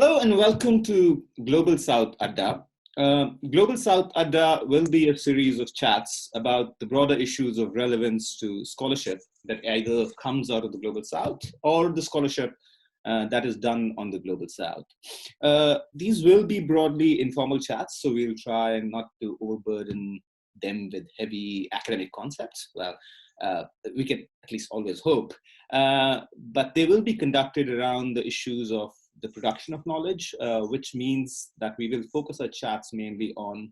Hello and welcome to Global South Adda. Global South Adda will be a series of chats about the broader issues of relevance to scholarship that either comes out of the Global South or the scholarship that is done on the Global South. These will be broadly informal chats, so we'll try not to overburden them with heavy academic concepts. Well, we can at least always hope, but they will be conducted around the issues of the production of knowledge, which means that we will focus our chats mainly on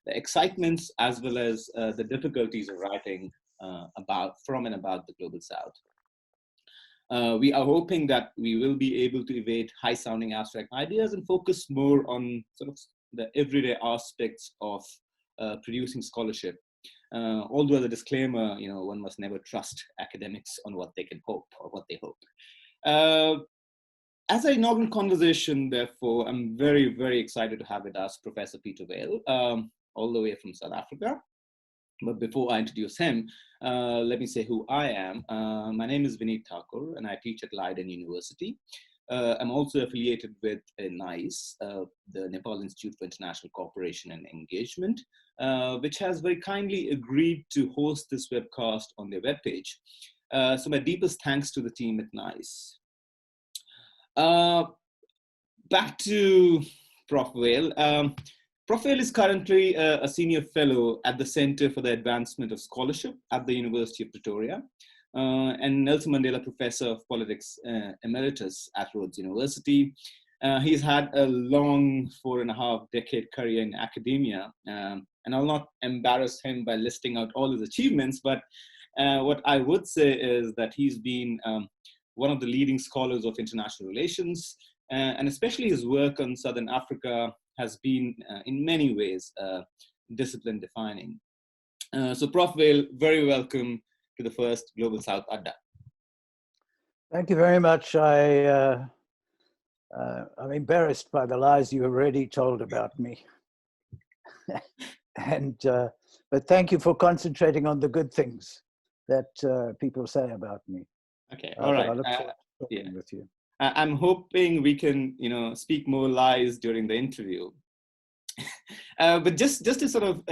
the excitements as well as the difficulties of writing from and about the Global South. We are hoping that we will be able to evade high-sounding abstract ideas and focus more on sort of the everyday aspects of producing scholarship. Although the disclaimer, one must never trust academics on what they can hope or what they hope. As an inaugural conversation, therefore, I'm very, very excited to have with us Professor Peter Vale, all the way from South Africa. But before I introduce him, let me say who I am. My name is Vineet Thakur, and I teach at Leiden University. I'm also affiliated with NIICE, the Nepal Institute for International Cooperation and Engagement, which has very kindly agreed to host this webcast on their webpage. So my deepest thanks to the team at NIICE. Back to Prof. Vale. Prof. Vale is currently a senior fellow at the Center for the Advancement of Scholarship at the University of Pretoria, and Nelson Mandela Professor of Politics Emeritus at Rhodes University. He's had a long 4.5-decade career in academia, and I'll not embarrass him by listing out all his achievements, but what I would say is that he's been one of the leading scholars of international relations, and especially his work on Southern Africa has been, in many ways, discipline defining. So Prof. Vale, very welcome to the first Global South Adda. Thank you very much. I'm embarrassed by the lies you already told about me. But thank you for concentrating on the good things that people say about me. Okay, all right. I look forward to talking with you. I'm hoping we can, speak more lies during the interview. But just to sort of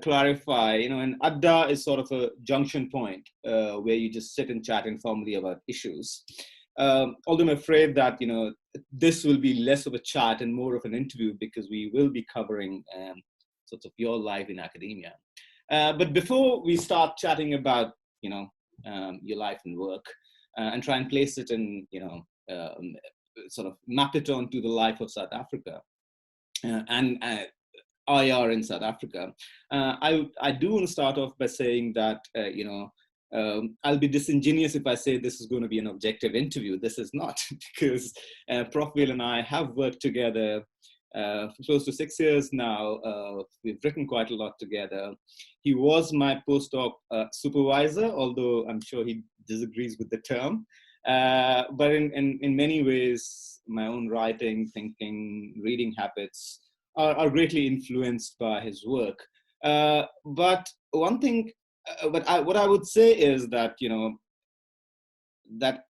clarify, an Adda is sort of a junction point where you just sit and chat informally about issues. Although I'm afraid that, this will be less of a chat and more of an interview because we will be covering sort of your life in academia. But before we start chatting about, your life and work, and try and place it in, sort of map it onto the life of South Africa and IR in South Africa. I do want to start off by saying that, I'll be disingenuous if I say this is going to be an objective interview. This is not, because Prof. Vale and I have worked together for close to 6 years now. We've written quite a lot together. He was my postdoc supervisor, although I'm sure he disagrees with the term. But in many ways, my own writing, thinking, reading habits are greatly influenced by his work. But one thing, what I would say is that, that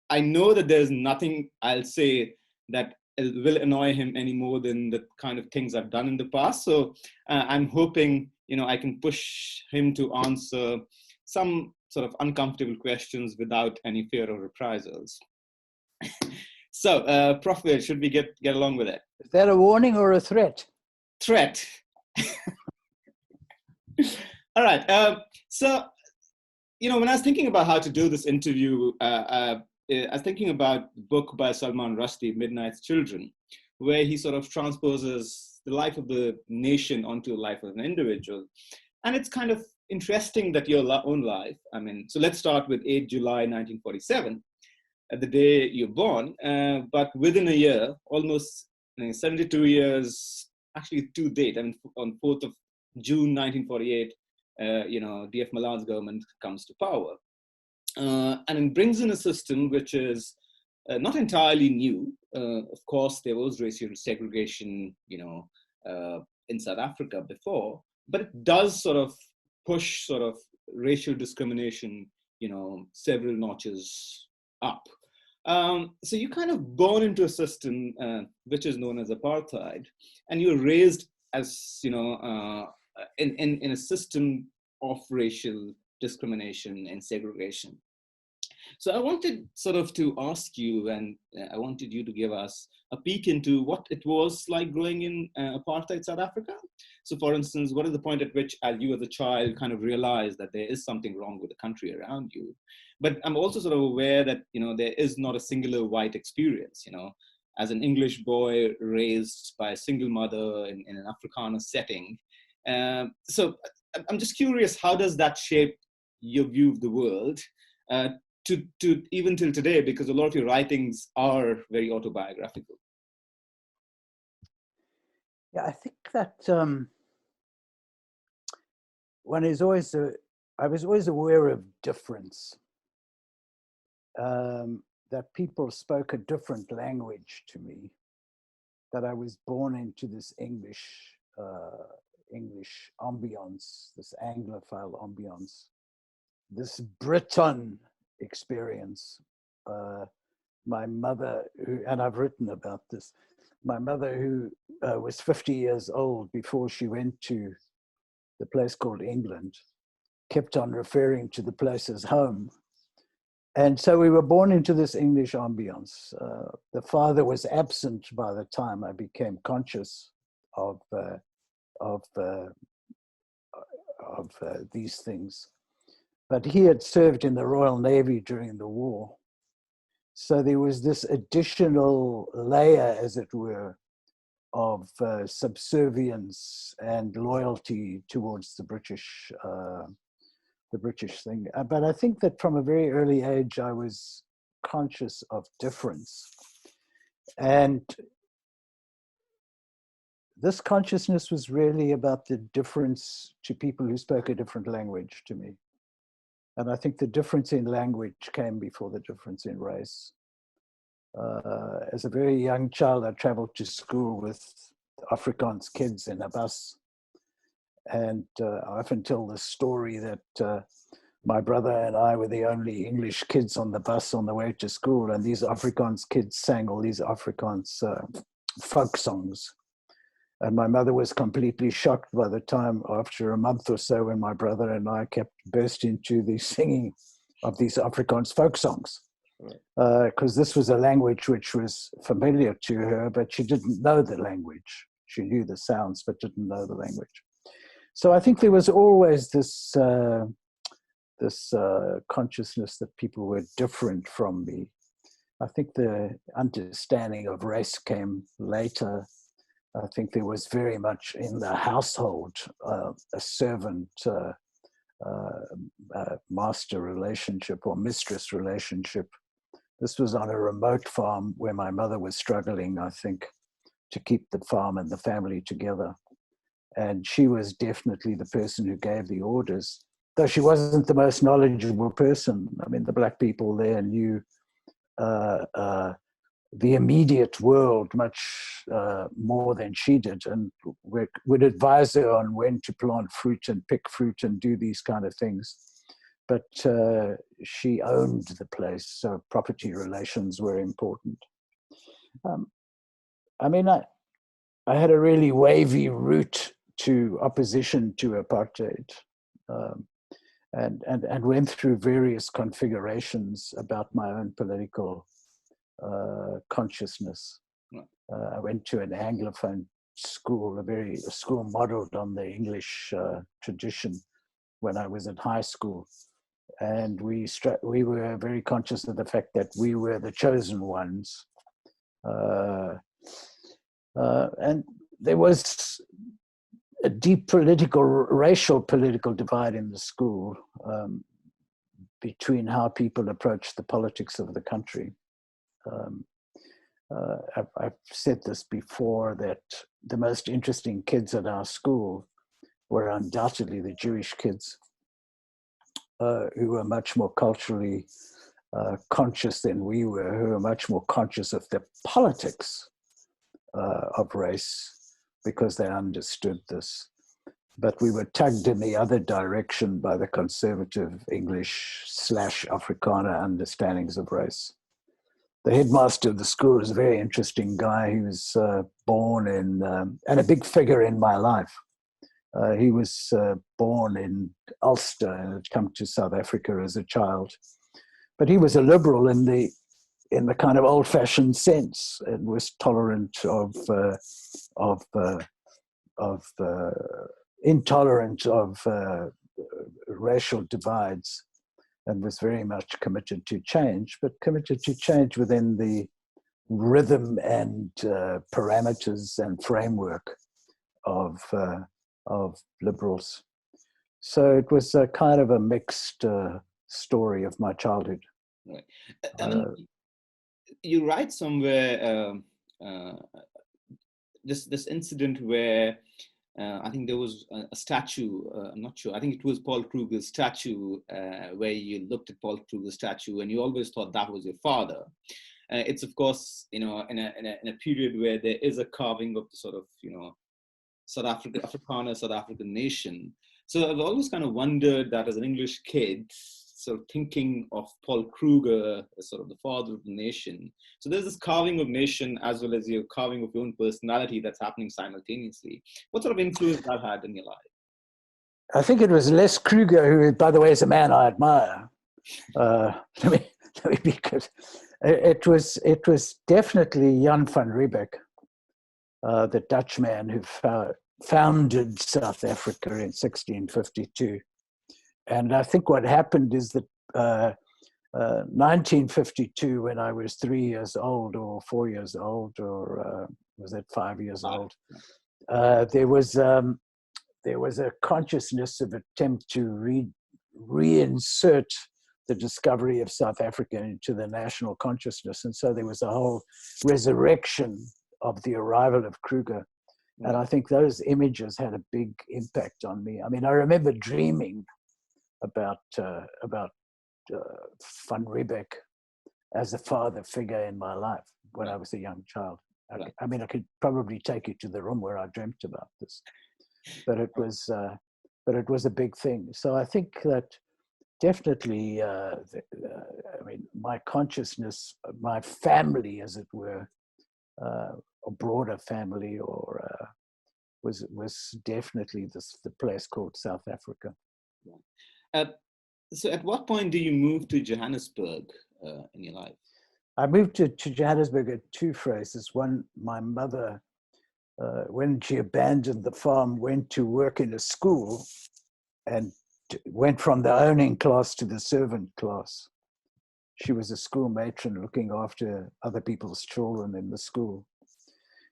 I know that there's nothing I'll say that will annoy him any more than the kind of things I've done in the past. So I'm hoping, I can push him to answer some sort of uncomfortable questions without any fear of reprisals. So, Prof. Vale, should we get along with it? Is that a warning or a threat? Threat. All right. So, when I was thinking about how to do this interview, I was thinking about the book by Salman Rushdie, Midnight's Children, where he sort of transposes the life of the nation onto the life of an individual. And it's kind of interesting that your own life, so let's start with 8 July 1947, the day you're born, but within a year, almost 72 years, actually to date, on 4th of June 1948, D.F. Malan's government comes to power. And it brings in a system which is not entirely new. Of course, there was racial segregation, in South Africa before, but it does sort of push sort of racial discrimination, several notches up. So you kind of born into a system which is known as apartheid, and you're raised as, in a system of racial discrimination and segregation. So I wanted sort of to ask you, and I wanted you to give us a peek into what it was like growing in apartheid South Africa. So for instance, what is the point at which you as a child kind of realized that there is something wrong with the country around you? But I'm also sort of aware that, there is not a singular white experience, as an English boy raised by a single mother in an Afrikaner setting. So I'm just curious, how does that shape your view of the world? To even till today, because a lot of your writings are very autobiographical. Yeah, I think that I was always aware of difference, that people spoke a different language to me, that I was born into this English ambience, this Anglophile ambience, this Briton experience. My mother, and I've written about this, my mother, who was 50 years old before she went to the place called England, kept on referring to the place as home. And so we were born into this English ambience. The father was absent by the time I became conscious of these things. But he had served in the Royal Navy during the war. So there was this additional layer, as it were, of subservience and loyalty towards the British thing. But I think that from a very early age, I was conscious of difference. And this consciousness was really about the difference to people who spoke a different language to me. And I think the difference in language came before the difference in race. As a very young child, I traveled to school with Afrikaans kids in a bus. And I often tell the story that my brother and I were the only English kids on the bus on the way to school. And these Afrikaans kids sang all these Afrikaans folk songs. And my mother was completely shocked by the time, after a month or so, when my brother and I kept burst into the singing of these Afrikaans folk songs. Because this was a language which was familiar to her, but she didn't know the language. She knew the sounds, but didn't know the language. So I think there was always this consciousness that people were different from me. I think the understanding of race came later. I think there was very much in the household a servant master relationship or mistress relationship. This was on a remote farm where my mother was struggling, I think, to keep the farm and the family together. And she was definitely the person who gave the orders, though she wasn't the most knowledgeable person. I mean, the black people there knew the immediate world much more than she did, and would advise her on when to plant fruit and pick fruit and do these kind of things. But she owned the place, so property relations were important. I mean, I had a really wavy route to opposition to apartheid, and went through various configurations about my own political consciousness. I went to an Anglophone school, a school modeled on the English tradition when I was in high school. And we were very conscious of the fact that we were the chosen ones. And there was a deep racial political divide in the school between how people approached the politics of the country. I've said this before, that the most interesting kids at our school were undoubtedly the Jewish kids, who were much more culturally conscious than we were, who were much more conscious of the politics of race, because they understood this. But we were tugged in the other direction by the conservative English / Afrikaner understandings of race. the headmaster of the school was a very interesting guy. He was born in, and a big figure in my life. He was born in Ulster and had come to South Africa as a child. But he was a liberal in the kind of old-fashioned sense, and was tolerant intolerant of racial divides, and was very much committed to change, but committed to change within the rhythm and parameters and framework of liberals. So it was a kind of a mixed story of my childhood. Right. You write somewhere this incident where I think there was a statue, I'm not sure, I think it was Paul Kruger's statue, where you looked at Paul Kruger's statue and you always thought that was your father. It's of course, in a period where there is a carving of the sort of, South African nation. So I've always kind of wondered that as an English kid, sort of thinking of Paul Kruger as sort of the father of the nation. So there's this carving of nation as well as your carving of your own personality that's happening simultaneously. What sort of influence that had in your life? I think it was Les Kruger, who, by the way, is a man I admire. Because it was definitely Jan van Riebeeck, the Dutchman who founded South Africa in 1652. And I think what happened is that 1952, when I was 3 years old or 4 years old, or was it 5 years old, there was a consciousness of attempt to reinsert the discovery of South Africa into the national consciousness. And so there was a whole resurrection of the arrival of Kruger. And I think those images had a big impact on me. I mean, I remember dreaming about Van Riebeeck as a father figure in my life when I was a young child. I mean, I could probably take you to the room where I dreamt about this, but it was a big thing. So I think that definitely, I mean, my consciousness, my family, as it were, a broader family, or was definitely the place called South Africa. So at what point do you move to Johannesburg in your life? I moved to Johannesburg at two phases. One, my mother, when she abandoned the farm, went to work in a school and went from the owning class to the servant class. She was a school matron looking after other people's children in the school.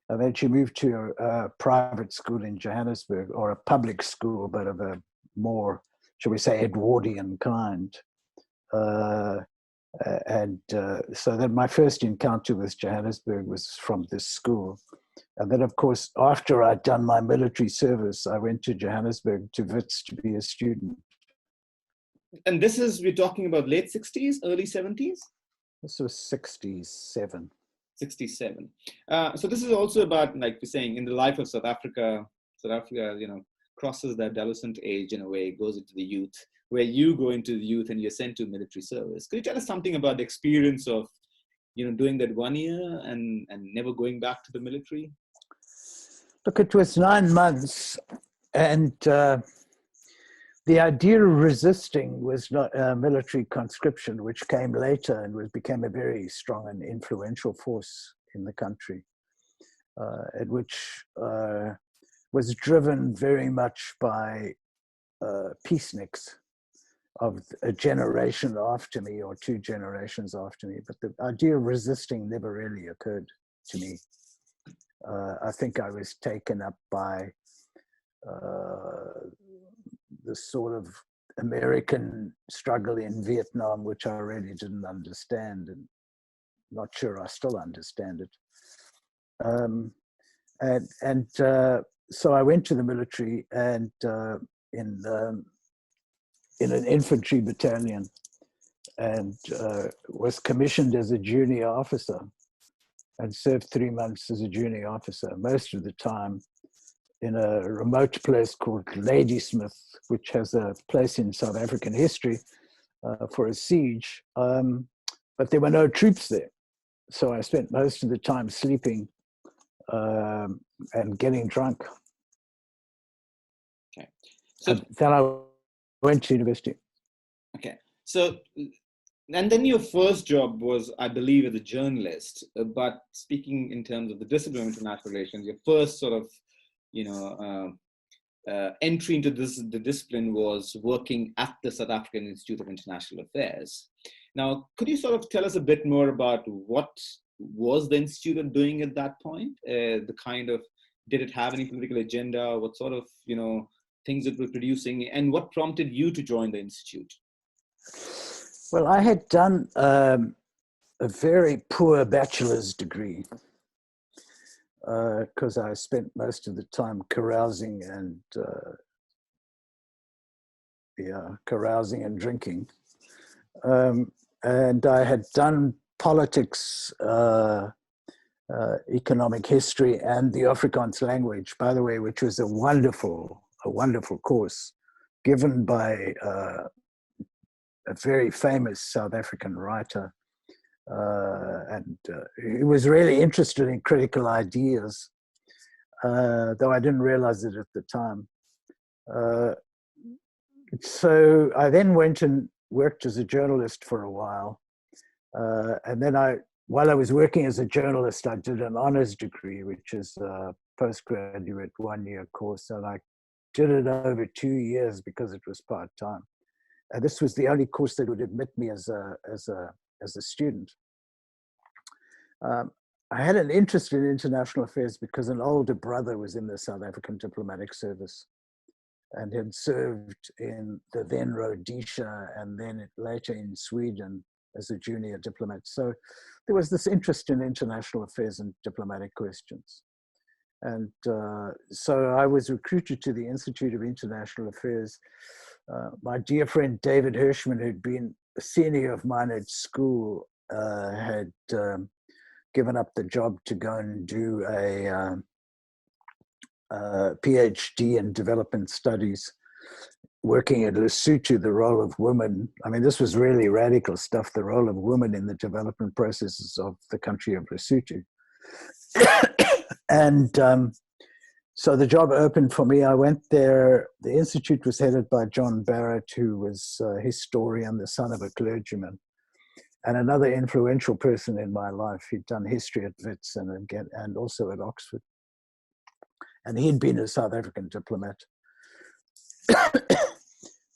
And then she moved to a private school in Johannesburg, or a public school, but of a more, shall we say, Edwardian kind. So then my first encounter with Johannesburg was from this school. And then, of course, after I'd done my military service, I went to Johannesburg to Wits to be a student. And this is, we're talking about late 60s, early 70s? This was 67. 67. So this is also about, like we're saying, in the life of South Africa, crosses that adolescent age in a way, goes into the youth, where you go into the youth and you're sent to military service. Could you tell us something about the experience of, doing that 1 year and never going back to the military? Look, it was 9 months, and the idea of resisting was not military conscription, which came later and became a very strong and influential force in the country, and which was driven very much by peaceniks of a generation after me or 2 generations after me. But the idea of resisting never really occurred to me. I think I was taken up by the sort of American struggle in Vietnam, which I really didn't understand, and not sure I still understand it. So I went to the military, and in an infantry battalion, and was commissioned as a junior officer, and served 3 months as a junior officer, most of the time in a remote place called Ladysmith, which has a place in South African history for a siege, but there were no troops there. So I spent most of the time sleeping and getting drunk. Okay. So and then I went to university. Okay. So, and then your first job was, I believe, as a journalist. But speaking in terms of the discipline of international relations, your first sort of, entry into the discipline was working at the South African Institute of International Affairs. Now, could you sort of tell us a bit more about what was the institute doing at that point? The kind of, did it have any political agenda? What sort of, things it was producing, and what prompted you to join the institute? Well, I had done a very poor bachelor's degree because I spent most of the time carousing and drinking. And I had done politics, economic history, and the Afrikaans language, by the way, which was a wonderful course given by a very famous South African writer. And he was really interested in critical ideas, though I didn't realize it at the time. So I then went and worked as a journalist for a while. And then while I was working as a journalist, I did an honors degree, which is a postgraduate 1-year course. And I did it over 2 years because it was part-time. And this was the only course that would admit me as a student. I had an interest in international affairs because an older brother was in the South African diplomatic service and had served in the then Rhodesia and then later in Sweden as a junior diplomat. So there was this interest in international affairs and diplomatic questions. And so I was recruited to the Institute of International Affairs. My dear friend David Hirschman, who'd been a senior of mine at school, had given up the job to go and do a PhD in development studies, working at Lesotho, the role of women. I mean, this was really radical stuff, the role of women in the development processes of the country of Lesotho. And so the job opened for me. I went there. The institute was headed by John Barrett, who was a historian, the son of a clergyman, and another influential person in my life. He'd done history at Wits and also at Oxford. And he'd been a South African diplomat.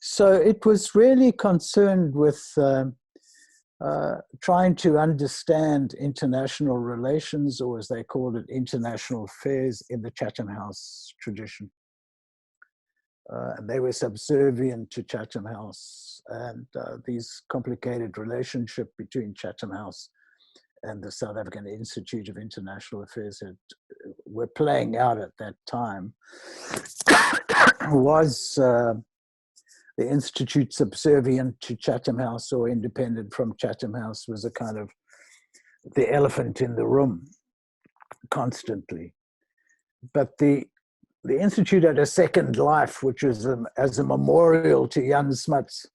So it was really concerned with trying to understand international relations, or as they called it, international affairs in the Chatham House tradition. And they were subservient to Chatham House, and these complicated relationship between Chatham House and the South African Institute of International Affairs were playing out at that time. Was the Institute subservient to Chatham House or independent from Chatham House? Was a kind of the elephant in the room constantly. But the Institute had a second life, which was as a memorial to Jan Smuts.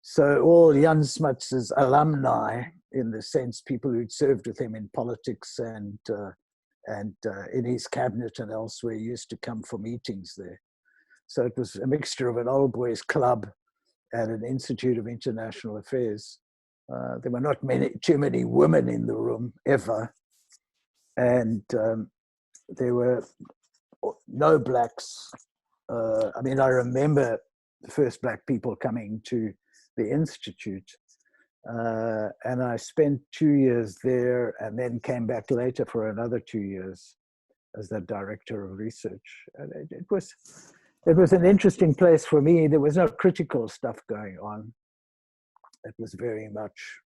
So all Jan Smuts's alumni, in the sense people who'd served with him in politics and in his cabinet and elsewhere, used to come for meetings there. So it was a mixture of an old boys club and an Institute of International Affairs. There were not too many women in the room ever, and there were no blacks. I mean, I remember the first black people coming to the Institute, and I spent 2 years there and then came back later for another 2 years as the director of research. And it was an interesting place for me. There was no critical stuff going on. It was very much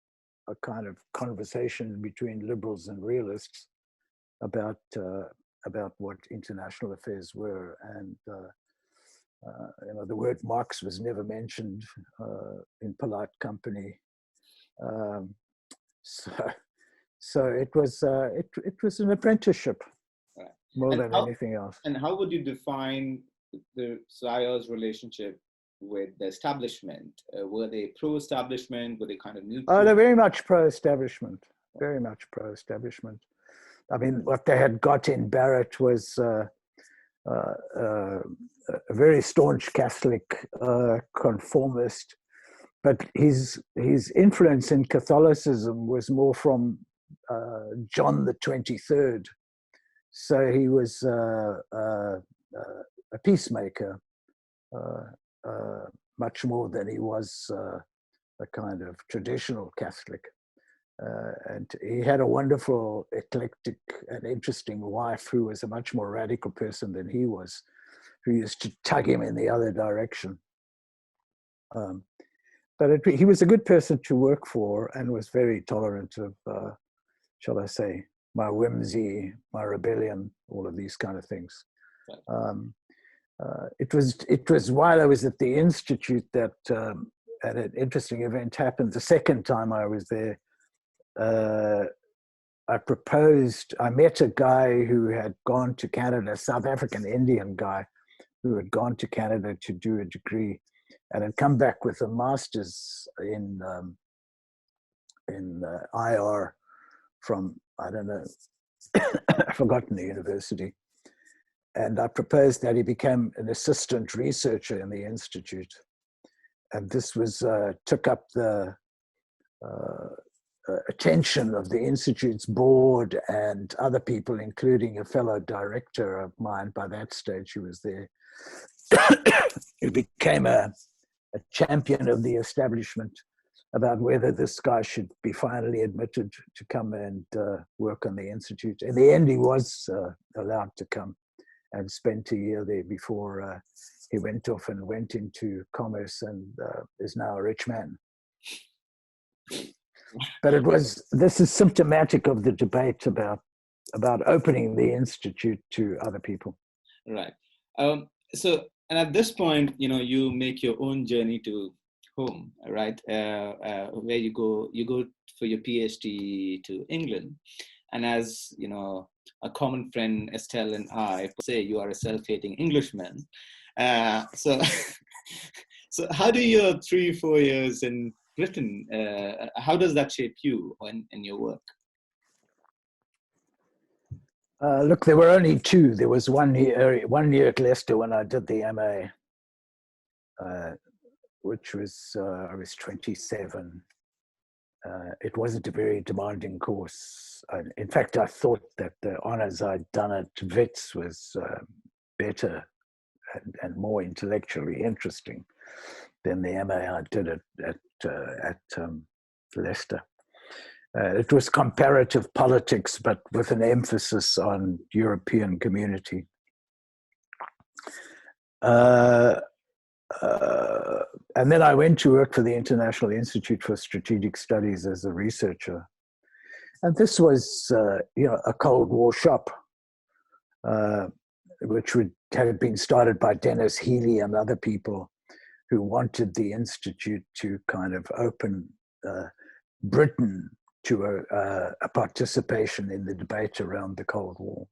a kind of conversation between liberals and realists about what international affairs were. And the word Marx was never mentioned in polite company. So it was an apprenticeship more than anything else. And how would you define the SAIIA's relationship with the establishment? Were they pro-establishment? Were they kind of neutral? Oh, they're very much pro-establishment. very much pro-establishment. I mean, what they had got in Barrett was a very staunch Catholic conformist, but his influence in Catholicism was more from John the 23rd. So he was a peacemaker, much more than he was a kind of traditional Catholic. And he had a wonderful, eclectic, and interesting wife who was a much more radical person than he was, who used to tug him in the other direction. But he was a good person to work for and was very tolerant of, shall I say, my whimsy, my rebellion, all of these kind of things. It was while I was at the Institute that an interesting event happened. The second time I was there, I met a guy who had gone to Canada, a South African Indian guy who had gone to Canada to do a degree and had come back with a master's in IR from, I don't know, I've forgotten the university. And I proposed that he become an assistant researcher in the Institute. And this was took up the attention of the Institute's board and other people, including a fellow director of mine by that stage who was there, who became a champion of the establishment about whether this guy should be finally admitted to come and work on the Institute. In the end, he was allowed to come and spent a year there before he went off and went into commerce and is now a rich man. But this is symptomatic of the debate about opening the Institute to other people. Right. So, and at this point, you make your own journey to home, right? Where you go for your PhD to England. And as, a common friend, Estelle, and I say, you are a self-hating Englishman. So how do your 3-4 years in Britain, how does that shape you in your work? Look, there were only two. There was 1 year at Leicester when I did the MA, which was, I was 27. It wasn't a very demanding course. In fact, I thought that the honours I'd done at Wits was better and more intellectually interesting than the MA I did at Leicester. It was comparative politics, but with an emphasis on European community. And then I went to work for the International Institute for Strategic Studies as a researcher. And this was, a Cold War shop, which had been started by Dennis Healy and other people who wanted the Institute to kind of open Britain to a participation in the debate around the Cold War.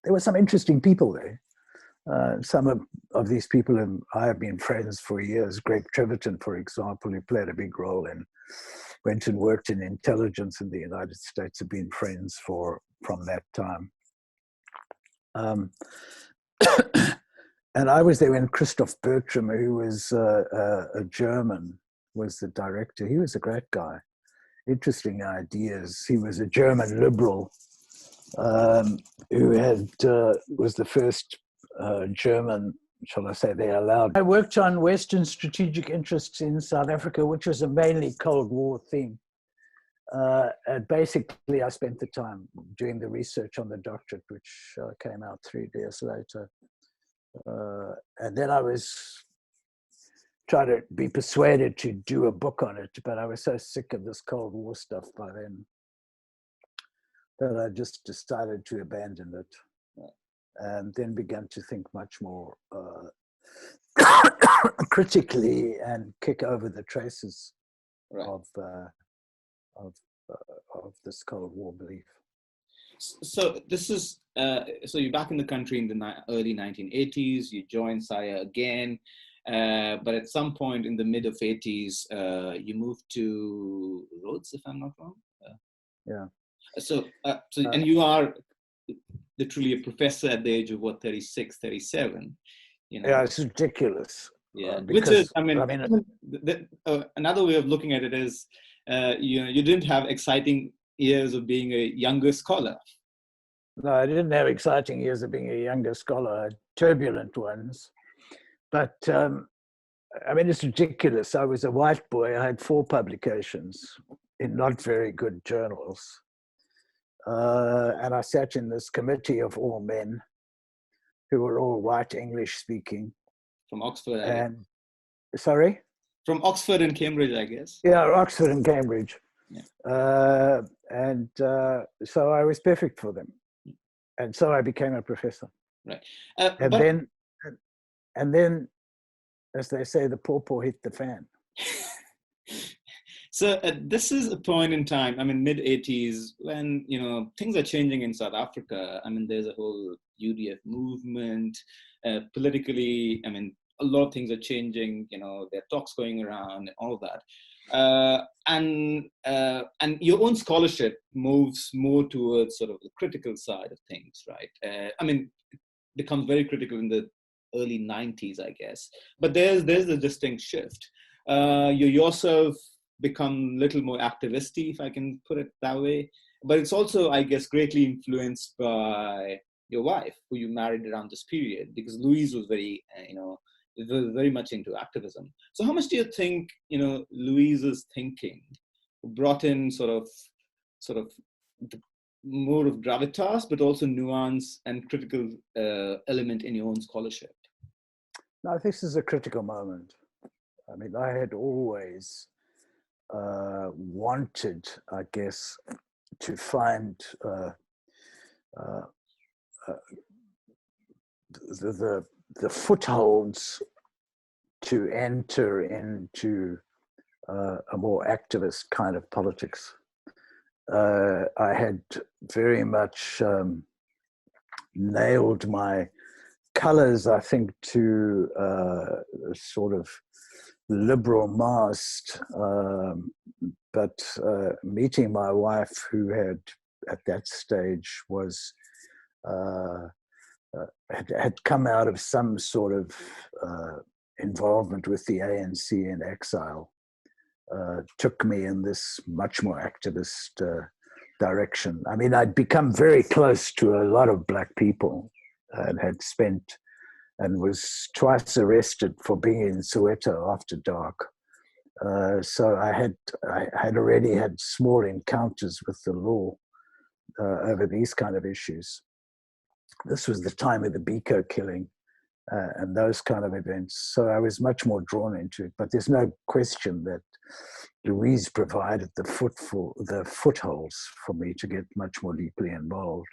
There were some interesting people there. Some of these people I have been friends for years. Greg Treverton, for example, who played a big role and went and worked in intelligence in the United States, have been friends from that time. And I was there when Christoph Bertram, who was a German, was the director. He was a great guy. Interesting ideas. He was a German liberal who was the first German, shall I say, they allowed. I worked on Western strategic interests in South Africa, which was a mainly Cold War thing. And basically, I spent the time doing the research on the doctorate, which came out 3 years later. And then I was trying to be persuaded to do a book on it, but I was so sick of this Cold War stuff by then that I just decided to abandon it. And then began to think much more critically and kick over the traces of this Cold War belief. So this is so you're back in the country in the early 1980s. You joined SAIIA again, but at some point in the mid of 80s, you moved to Rhodes, if I'm not wrong. And you are literally a professor at the age of what, 36, 37, you know? Yeah, it's ridiculous. Yeah, Because, which is, another way of looking at it is, you didn't have exciting years of being a younger scholar. No, I didn't have exciting years of being a younger scholar, I had turbulent ones. But it's ridiculous. I was a white boy. I had 4 publications in not very good journals. And I sat in this committee of all men who were all white English speaking. From Oxford, Sorry? From Oxford and Cambridge, I guess. Yeah, Oxford and Cambridge. Yeah. So I was perfect for them. And so I became a professor. Right. And then, as they say, the pawpaw hit the fan. So this is a point in time, mid-80s, when, things are changing in South Africa. There's a whole UDF movement. Politically, a lot of things are changing. There are talks going around and all of that. And your own scholarship moves more towards sort of the critical side of things, right? It becomes very critical in the early 90s, I guess. But there's a distinct shift. You yourself become a little more activisty, if I can put it that way. But it's also, I guess, greatly influenced by your wife, who you married around this period, because Louise was very much into activism. So how much do you think, Louise's thinking brought in sort of the more of gravitas, but also nuance and critical element in your own scholarship? No, this is a critical moment. I had always wanted, I guess, to find the footholds to enter into a more activist kind of politics. I had very much nailed my colors, I think, to a sort of liberal mast, but meeting my wife, who had at that stage was had come out of some sort of involvement with the ANC in exile, took me in this much more activist direction. I'd become very close to a lot of Black people and had spent and was twice arrested for being in Soweto after dark. So I had already had small encounters with the law over these kind of issues. This was the time of the Biko killing and those kind of events. So I was much more drawn into it. But there's no question that Louise provided the footholds for me to get much more deeply involved.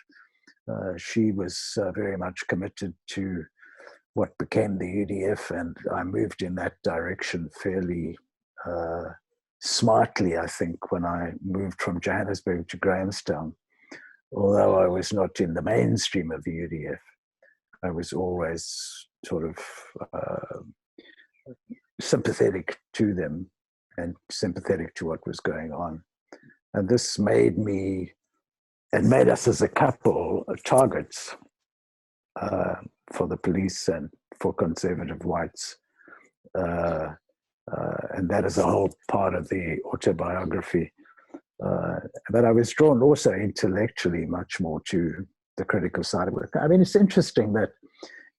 She was very much committed to what became the UDF, and I moved in that direction fairly smartly, I think, when I moved from Johannesburg to Grahamstown. Although I was not in the mainstream of the UDF, I was always sort of sympathetic to them and sympathetic to what was going on. And this made us as a couple targets for the police and for conservative whites. And that is a whole part of the autobiography. But I was drawn also intellectually much more to the critical side of it. It's interesting that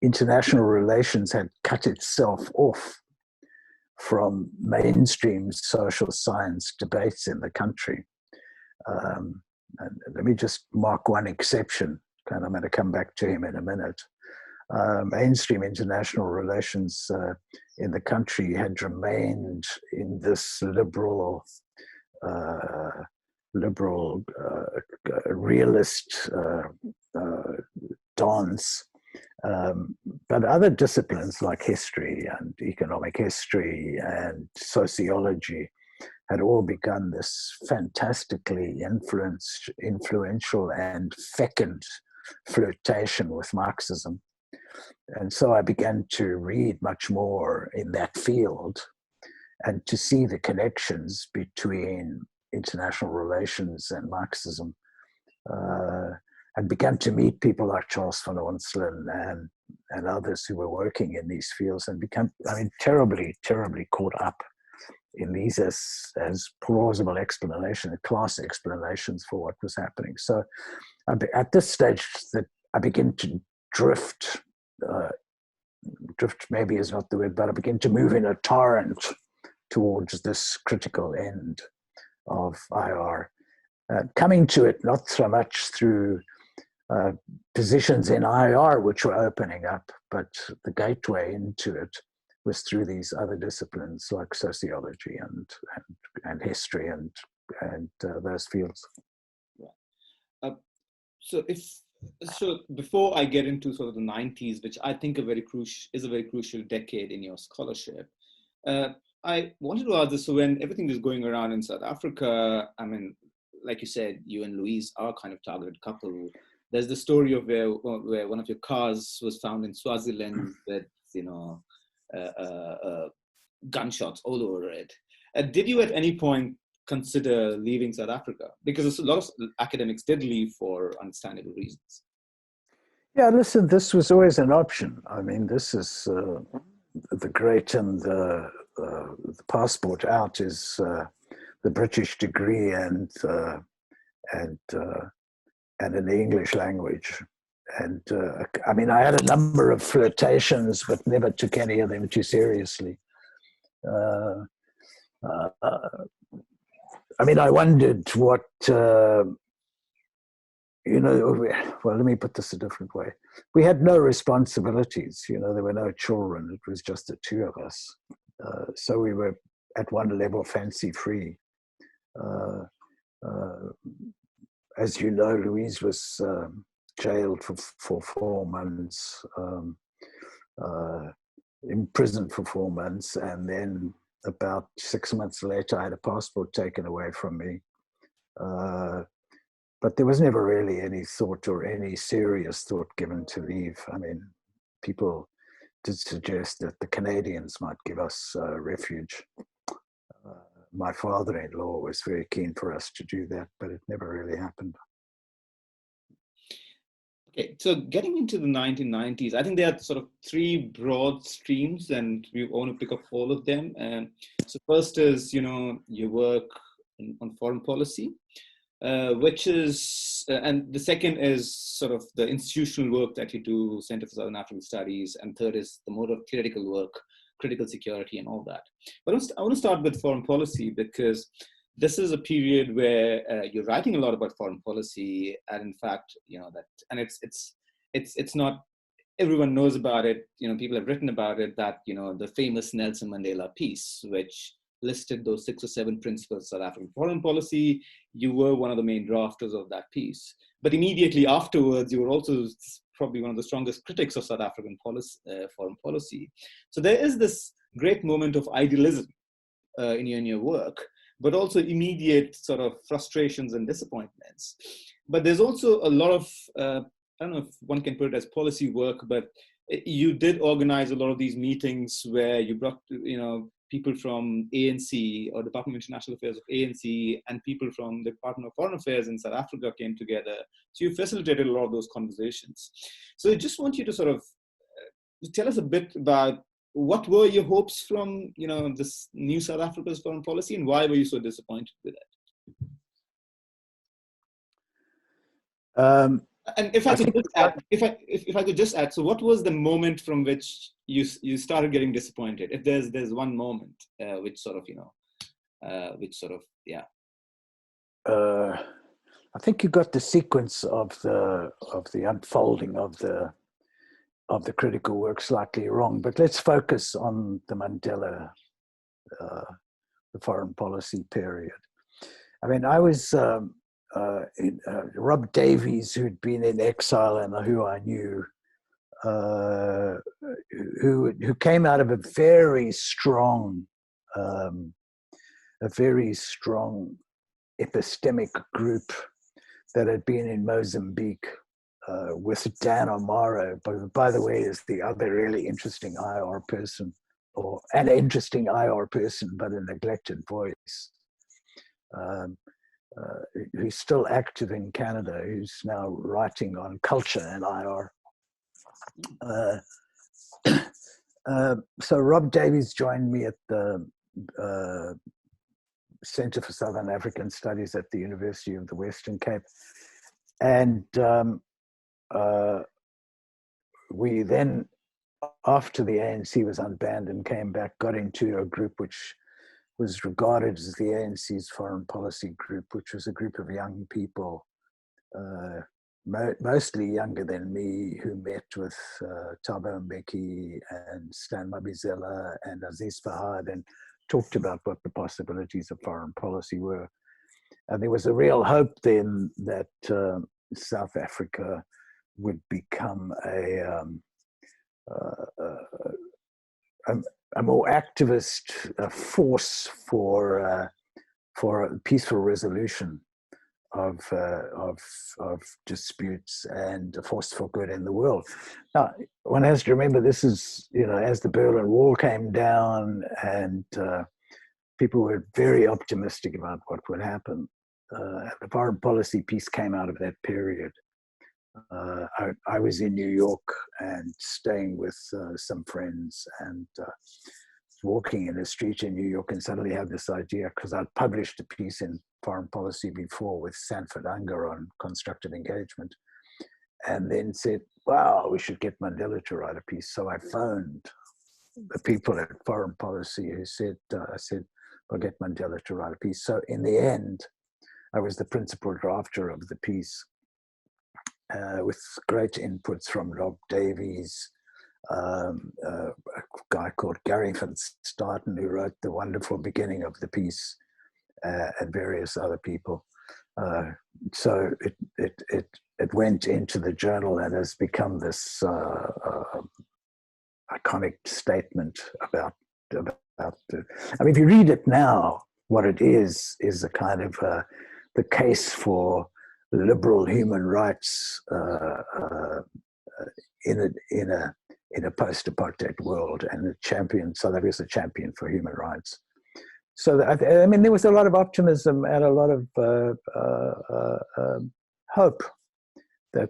international relations had cut itself off from mainstream social science debates in the country. And let me just mark one exception, and I'm going to come back to him in a minute. Mainstream international relations in the country had remained in this liberal realist dance. But other disciplines like history and economic history and sociology had all begun this fantastically influential and fecund flirtation with Marxism. And so I began to read much more in that field and to see the connections between international relations and Marxism. and began to meet people like Charles van Onselen and others who were working in these fields, and became, I mean, terribly, terribly caught up in these as plausible explanation, class explanations for what was happening. So at this stage, that I begin to drift. Drift maybe is not the word, but I begin to move in a torrent towards this critical end of IR. Coming to it not so much through positions in IR which were opening up, but the gateway into it was through these other disciplines like sociology and history and those fields. So before I get into sort of the 90s, which I think is a very crucial decade in your scholarship, I wanted to ask this. So when everything is going around in South Africa, I mean, like you said, you and Louise are kind of targeted couple. There's the story of where one of your cars was found in Swaziland with, gunshots all over it. Did you at any point consider leaving South Africa? Because a lot of academics did leave for understandable reasons. Yeah, listen, this was always an option. I mean, this is the great and the passport out is the British degree and in the English language. And I mean, I had a number of flirtations, but never took any of them too seriously. I mean, I wondered what, well, let me put this a different way. We had no responsibilities, there were no children. It was just the two of us. So we were at one level fancy free. As you know, Louise was jailed for 4 months, imprisoned for 4 months, and then about 6 months later, I had a passport taken away from me. But there was never really any thought or any serious thought given to leave. I mean, people did suggest that the Canadians might give us refuge. My father-in-law was very keen for us to do that, but it never really happened. Okay, so getting into the 1990s, I think there are sort of 3 broad streams, and we want to pick up all of them. So first is, your work on foreign policy, which is, and the second is sort of the institutional work that you do, Center for Southern African Studies, and third is the more of theoretical work, critical security and all that. But I want to start with foreign policy, because this is a period where you're writing a lot about foreign policy, and in fact, that, and it's not, everyone knows about it. People have written about it, that the famous Nelson Mandela piece, which listed those 6 or 7 principles of South African foreign policy. You were one of the main drafters of that piece, but immediately afterwards, you were also probably one of the strongest critics of South African foreign policy. So there is this great moment of idealism in your work, but also immediate sort of frustrations and disappointments. But there's also a lot of, I don't know if one can put it as policy work, but you did organize a lot of these meetings where you brought, people from ANC or Department of International Affairs of ANC and people from the Department of Foreign Affairs in South Africa came together. So you facilitated a lot of those conversations. So I just want you to sort of tell us a bit about what were your hopes from, this new South Africa's foreign policy, and why were you so disappointed with it? And if I could just add, so what was the moment from which you started getting disappointed? If there's one moment, which sort of, yeah. I think you got the sequence of the unfolding of the critical work slightly wrong, but let's focus on the Mandela, the foreign policy period. I mean, I was Rob Davies, who'd been in exile and who I knew, who came out of a very strong epistemic group that had been in Mozambique with Dan Amaro, but by the way, is the other really interesting IR person, or an interesting IR person, but a neglected voice. who's still active in Canada, who's now writing on culture and IR. So Rob Davies joined me at the Centre for Southern African Studies at the University of the Western Cape. And we then, after the ANC was unbanned and came back, got into a group which was regarded as the ANC's foreign policy group, which was a group of young people, mostly younger than me, who met with Thabo Mbeki and Stan Mabizela and Aziz Fahad and talked about what the possibilities of foreign policy were. And there was a real hope then that South Africa would become a more activist force for a peaceful resolution of disputes and a force for good in the world. Now, one has to remember this is, as the Berlin Wall came down and people were very optimistic about what would happen. The foreign policy piece came out of that period. I was in New York and staying with some friends and walking in the street in New York and suddenly had this idea, because I'd published a piece in Foreign Policy before with Sanford Unger on constructive engagement, and then said, wow, we should get Mandela to write a piece. So I phoned the people at Foreign Policy who said, I said, I'll get Mandela to write a piece. So in the end, I was the principal drafter of the piece, with great inputs from Rob Davies, a guy called Gary van Staten, who wrote the wonderful beginning of the piece, and various other people. So it went into the journal and has become this iconic statement about the. I mean, if you read it now, what it is a kind of the case for liberal human rights in a post-apartheid world, and South Africa is a champion for human rights. So I mean, there was a lot of optimism and a lot of hope that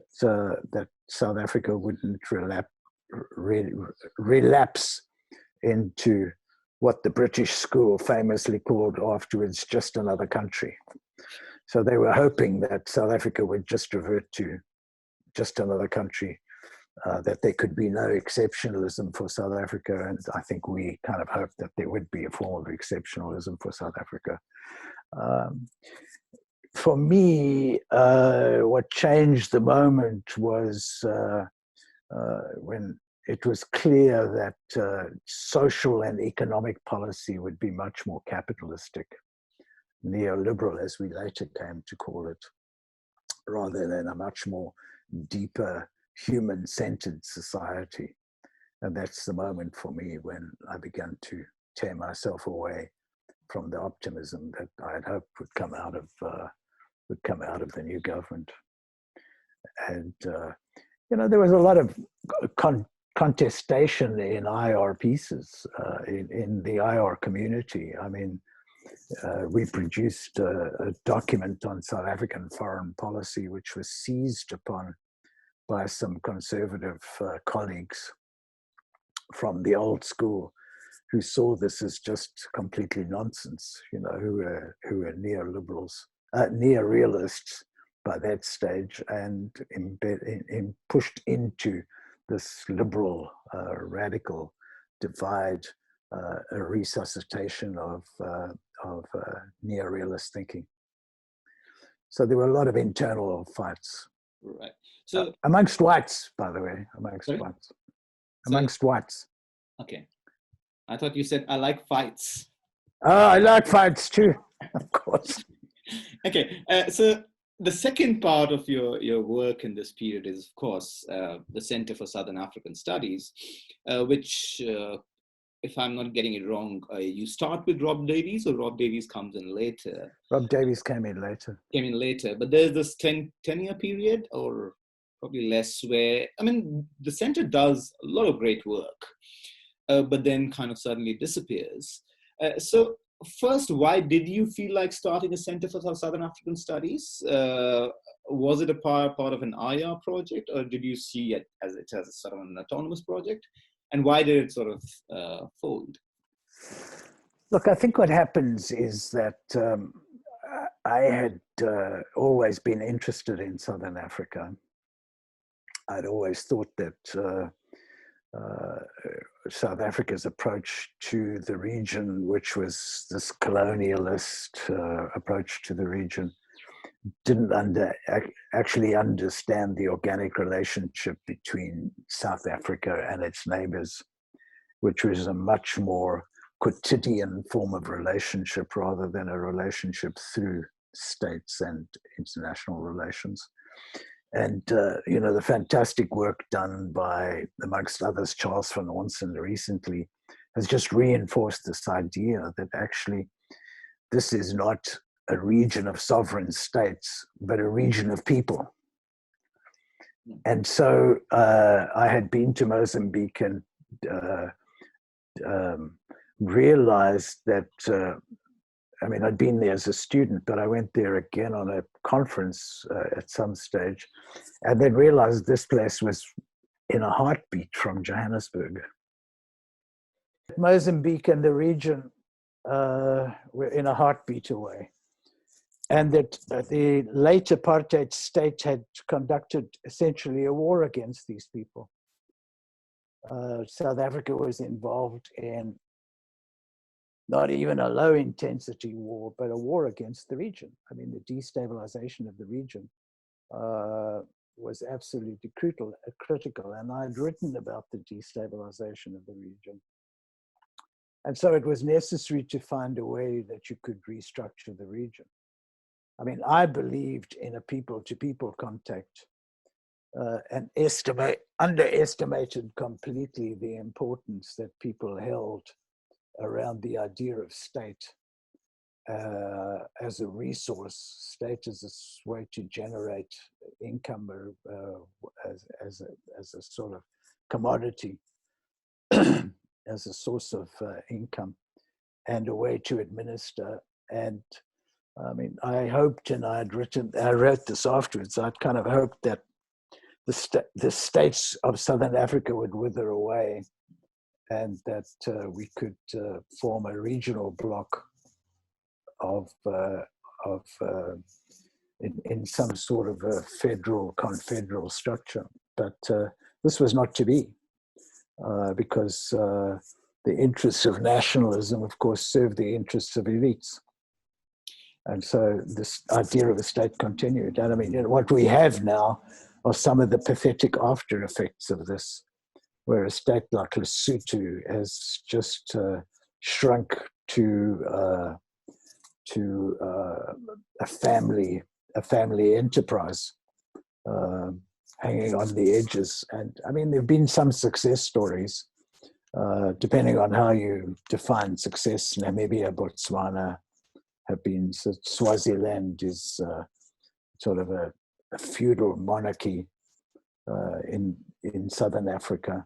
South Africa wouldn't relapse into what the British school famously called afterwards just another country. So they were hoping that South Africa would just revert to just another country, that there could be no exceptionalism for South Africa. And I think we kind of hoped that there would be a form of exceptionalism for South Africa. For me, what changed the moment was when it was clear that social and economic policy would be much more capitalistic, neoliberal, as we later came to call it, rather than a much more deeper human-centered society. And that's the moment for me when I began to tear myself away from the optimism that I had hoped would come out of the new government. And there was a lot of contestation in IR pieces, in the IR community. I mean, we produced a document on South African foreign policy, which was seized upon by some conservative colleagues from the old school, who saw this as just completely nonsense, who were neoliberals, neorealists by that stage, and pushed into this liberal, radical divide, a resuscitation of neorealist thinking. So there were a lot of internal fights. Right. So amongst whites, by the way, amongst whites. Okay. I thought you said, I like fights. Oh, I like fights too, of course. Okay. So the second part of your work in this period is, of course, the Center for Southern African Studies, which, if I'm not getting it wrong, you start with Rob Davies, or Rob Davies comes in later? Rob Davies came in later. But there's this 10-year period, or probably less, where, I mean, the center does a lot of great work, but then kind of suddenly disappears. So first, why did you feel like starting a Center for Southern African Studies? Was it a part of an IR project, or did you see it as a sort of an autonomous project? And why did it sort of fold? Look, I think what happens is that I had always been interested in Southern Africa. I'd always thought that South Africa's approach to the region, which was this colonialist approach to the region, didn't actually understand the organic relationship between South Africa and its neighbors, which was a much more quotidian form of relationship rather than a relationship through states and international relations. And, you know, the fantastic work done by, amongst others, Charles van Onsen recently has just reinforced this idea that actually this is not a region of sovereign states, but a region of people. And so I had been to Mozambique and realized that, I mean, I'd been there as a student, but I went there again on a conference at some stage, and then realized this place was in a heartbeat from Johannesburg. Mozambique and the region were in a heartbeat away. And that the late apartheid state had conducted essentially a war against these people. South Africa was involved in not even a low intensity war, but a war against the region. I mean, the destabilization of the region was absolutely critical. And I'd written about the destabilization of the region. And so it was necessary to find a way that you could restructure the region. I mean, I believed in a people-to-people contact and underestimated completely the importance that people held around the idea of state as a resource, state as a way to generate income or as a sort of commodity, as a source of income, and a way to administer. And I mean, I hoped, and I wrote this afterwards, I'd kind of hoped that the states of Southern Africa would wither away and that we could form a regional bloc in some sort of a confederal structure. But this was not to be, because the interests of nationalism, of course, serve the interests of elites. And so this idea of a state continued. And I mean, you know, what we have now are some of the pathetic after effects of this, where a state like Lesotho has just shrunk to a family enterprise, hanging on the edges. And I mean, there've been some success stories, depending on how you define success. Namibia, Botswana have been. So Swaziland is sort of a feudal monarchy in Southern Africa.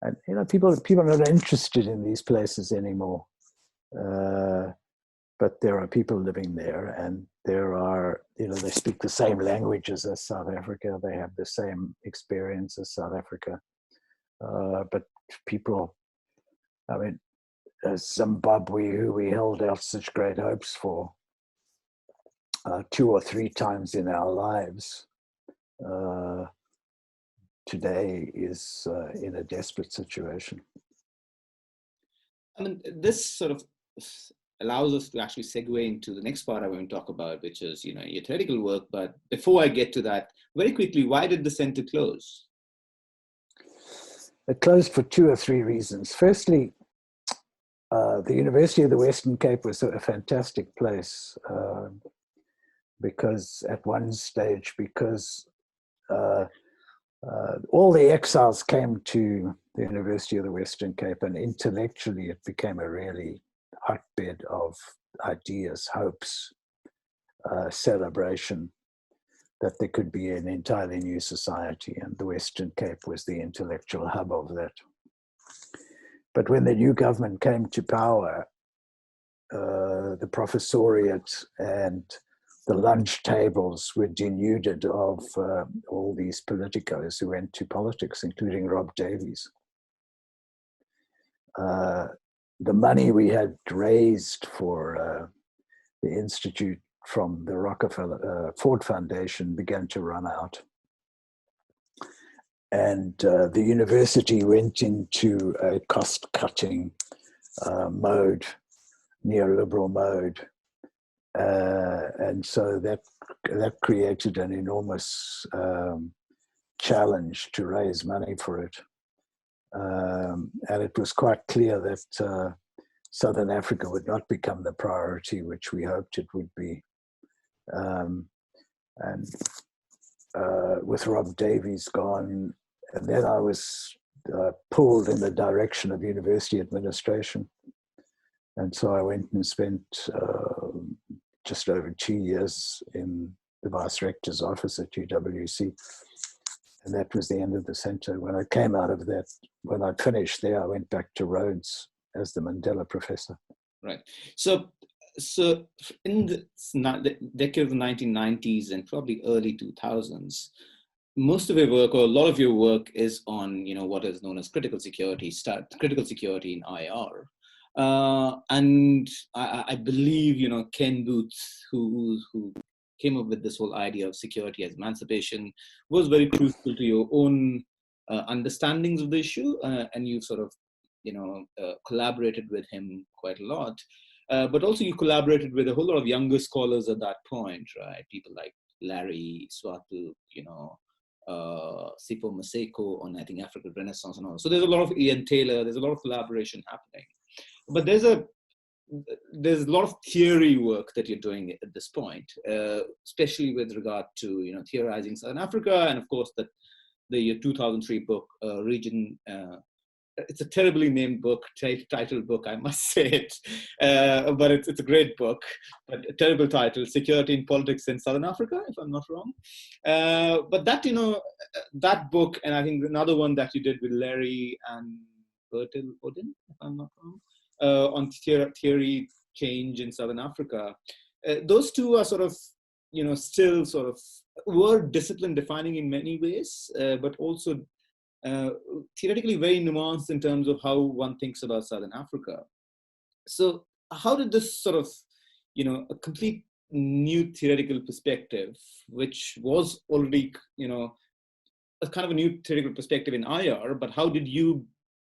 And you know, people are not interested in these places anymore. But there are people living there, and there are, you know, they speak the same languages as South Africa. They have the same experience as South Africa. But people, I mean, Zimbabwe, who we held out such great hopes for 2 or 3 times in our lives, today is in a desperate situation. I mean, this sort of allows us to actually segue into the next part I want to talk about, which is, you know, your theoretical work. But before I get to that, very quickly, why did the center close? It closed for 2 or 3 reasons. Firstly, the University of the Western Cape was a fantastic place because at one stage, all the exiles came to the University of the Western Cape, and intellectually it became a really hotbed of ideas, hopes, celebration that there could be an entirely new society, and the Western Cape was the intellectual hub of that. But when the new government came to power, the professoriate and the lunch tables were denuded of all these politicos who went to politics, including Rob Davies. The money we had raised for the Institute from the Rockefeller Ford Foundation began to run out. And the university went into a cost-cutting mode, neoliberal mode. And so that created an enormous challenge to raise money for it. And it was quite clear that Southern Africa would not become the priority which we hoped it would be. With Rob Davies gone, and then I was pulled in the direction of university administration. And so I went and spent just over 2 years in the Vice-Rector's office at UWC. And that was the end of the center. When I came out of that, when I'd finished there, I went back to Rhodes as the Mandela professor. Right. So in the decade of the 1990s and probably early 2000s, most of your work, or a lot of your work, is on, what is known as critical security in IR. And I believe, Ken Booth, who came up with this whole idea of security as emancipation, was very crucial to your own understandings of the issue, and you sort of, collaborated with him quite a lot. But also you collaborated with a whole lot of younger scholars at that point, right? People like Larry Swatu, Sipho Maseko on, I think, African Renaissance and all. So there's a lot of Ian Taylor, there's a lot of collaboration happening. But there's a lot of theory work that you're doing at this point, especially with regard to, theorizing Southern Africa, and of course the 2003 book, Region. It's a terribly named book, titled book, I must say it, but it's a great book, but a terrible title, Security in Politics in Southern Africa, if I'm not wrong. But that, that book, and I think another one that you did with Larry and Bertil Odin, if I'm not wrong, on theory change in Southern Africa. Those two are sort of, still sort of were discipline defining in many ways, but also theoretically very nuanced in terms of how one thinks about Southern Africa. So how did this sort of, a complete new theoretical perspective, which was already, a kind of a new theoretical perspective in IR, but how did you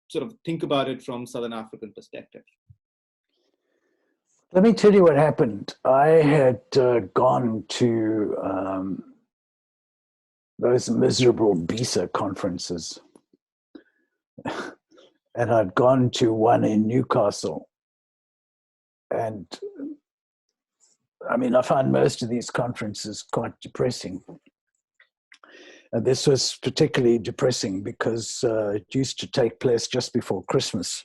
sort of think about it from Southern African perspective? Let me tell you what happened. I had gone to those miserable BISA conferences. And I'd gone to one in Newcastle. And I mean, I find most of these conferences quite depressing. And this was particularly depressing because it used to take place just before Christmas,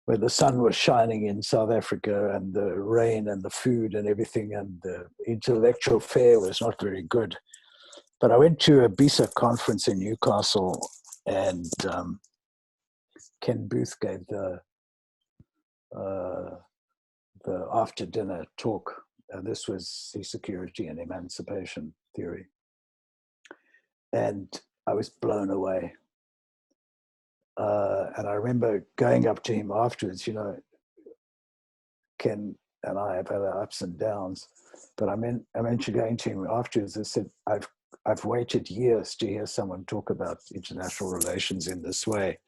where the sun was shining in South Africa and the rain and the food and everything, and the intellectual fare was not very good. But I went to a BISA conference in Newcastle, and Ken Booth gave the after dinner talk. This was the security and emancipation theory. And I was blown away. And I remember going up to him afterwards, Ken and I have had our ups and downs, but I mentioned going to him afterwards. I said, I've waited years to hear someone talk about international relations in this way.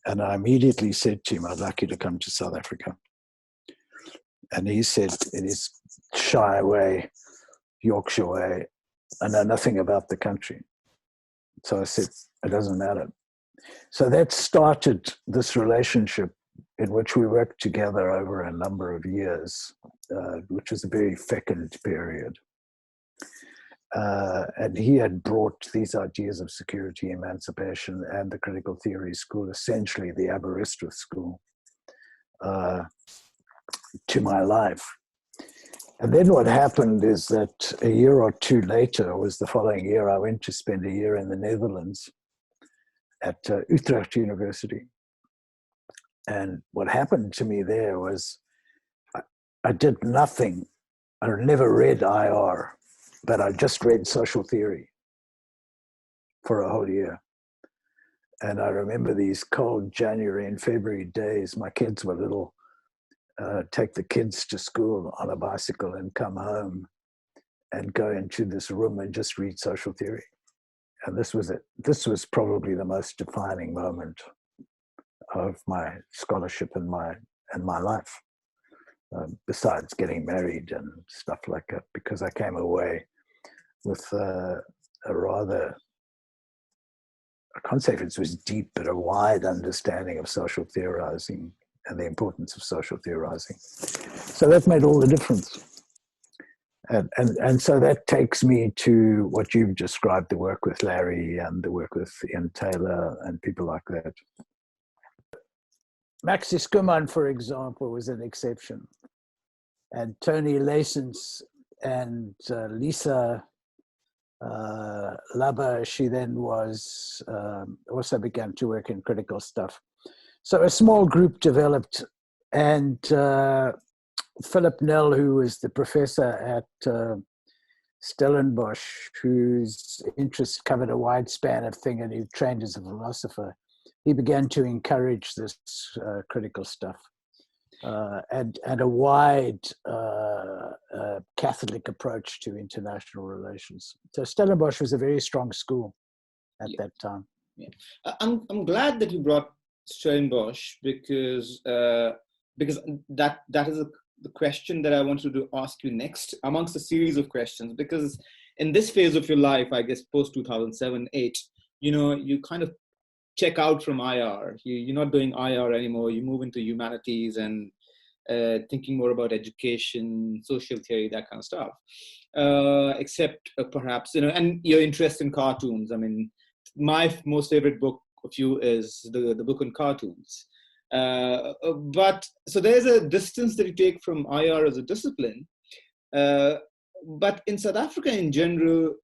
And I immediately said to him, I'd like you to come to South Africa. And he said in his shy way, Yorkshire way, I know nothing about the country. So I said, it doesn't matter. So that started this relationship in which we worked together over a number of years, which was a very fecund period. And he had brought these ideas of security, emancipation, and the critical theory school, essentially the Aberystwyth school, to my life. And then what happened is that a year or two later, was the following year, I went to spend a year in the Netherlands at Utrecht University. And what happened to me there was I did nothing. I never read IR, but I just read social theory for a whole year. And I remember these cold January and February days. My kids were little. Take the kids to school on a bicycle and come home and go into this room and just read social theory. And this was it. This was probably the most defining moment of my scholarship and my life, besides getting married and stuff like that, because I came away with a rather, I can't say if it was deep, but a wide understanding of social theorizing and the importance of social theorizing. So that made all the difference. And so that takes me to what you've described, the work with Larry and the work with Ian Taylor and people like that. Maxi Skuman, for example, was an exception. And Tony Leysens and Lisa Laba, she then was, also began to work in critical stuff. So a small group developed, and Philip Nell, who was the professor at Stellenbosch, whose interests covered a wide span of thing, and he trained as a philosopher, he began to encourage this critical stuff and a wide Catholic approach to international relations. So Stellenbosch was a very strong school at that time. Yeah. I'm glad that you brought Stellenbosch because that is the question that I wanted to ask you next amongst a series of questions, because in this phase of your life, I guess post 2007-8, you kind of check out from IR. You're not doing IR anymore. You move into humanities and thinking more about education, social theory, that kind of stuff. Except perhaps, and your interest in cartoons. I mean, my most favorite book of you is the book on cartoons. But so there's a distance that you take from IR as a discipline. But in South Africa in general,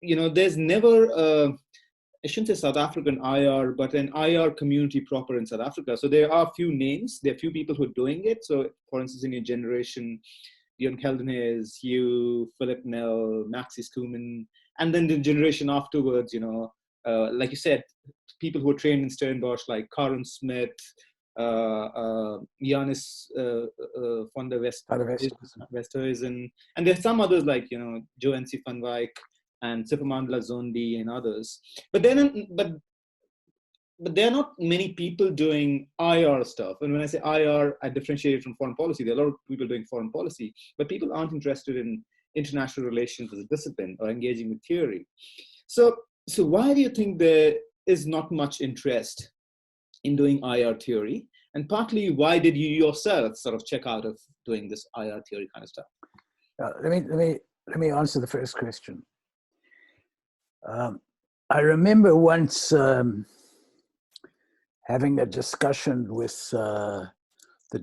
there's never I shouldn't say South African IR, but an IR community proper in South Africa. So there are a few names, there are a few people who are doing it. So for instance, in your generation, Dion Keldenes, you, Philip Nell, Maxi Skuman, and then the generation afterwards, like you said, people who are trained in Stellenbosch, like Karen Smith, Janis van der Westhuizen, and there's some others like, Jo N.C. van Wyk and Siphamandla Zondi and others. But there are not many people doing IR stuff. And when I say IR, I differentiate it from foreign policy. There are a lot of people doing foreign policy, but people aren't interested in international relations as a discipline or engaging with theory. So why do you think there is not much interest in doing IR theory? And partly, why did you yourself sort of check out of doing this IR theory kind of stuff? Let me answer the first question. I remember once having a discussion with the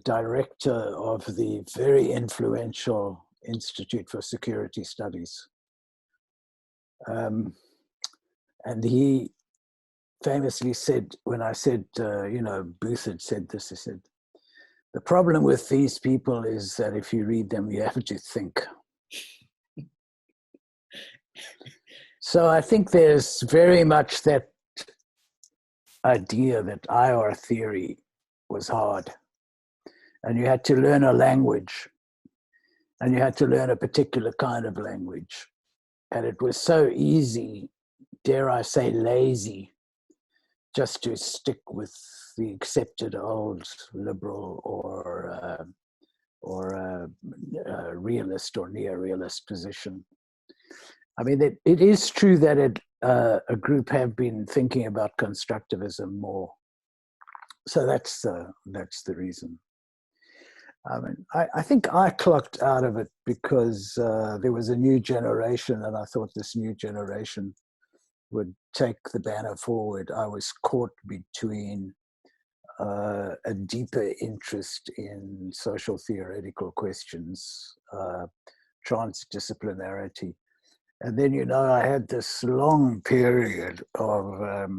director of the very influential Institute for Security Studies. And he famously said, when I said, Booth had said this, he said, the problem with these people is that if you read them, you have to think. So I think there's very much that idea that IR theory was hard, and you had to learn a language, and you had to learn a particular kind of language. And it was so easy, dare I say lazy, just to stick with the accepted old liberal or realist or neo-realist position. I mean, it is true that a group have been thinking about constructivism more. So that's the reason. I mean, I think I clocked out of it because there was a new generation, and I thought this new generation would take the banner forward. I was caught between a deeper interest in social theoretical questions, transdisciplinarity. And then, I had this long period of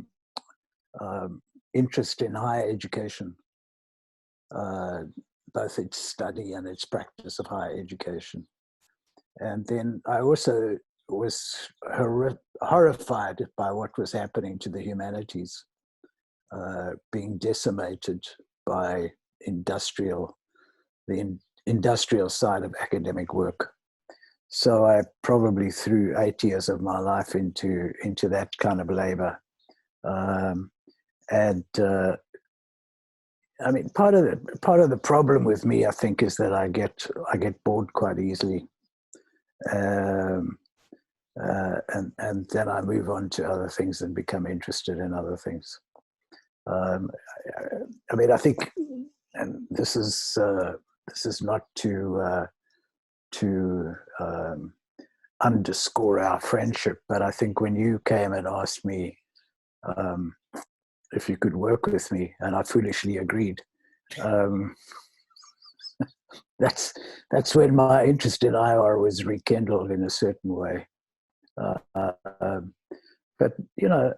interest in higher education, both its study and its practice of higher education. And then I also was horrified by what was happening to the humanities, being decimated by the industrial side of academic work. So I probably threw 8 years of my life into that kind of labor. I mean, part of the problem with me, I think, is that I get bored quite easily, and then I move on to other things and become interested in other things. I mean, I think, and this is not to underscore our friendship, but I think when you came and asked me if you could work with me, and I foolishly agreed, that's when my interest in IR was rekindled in a certain way. But you know,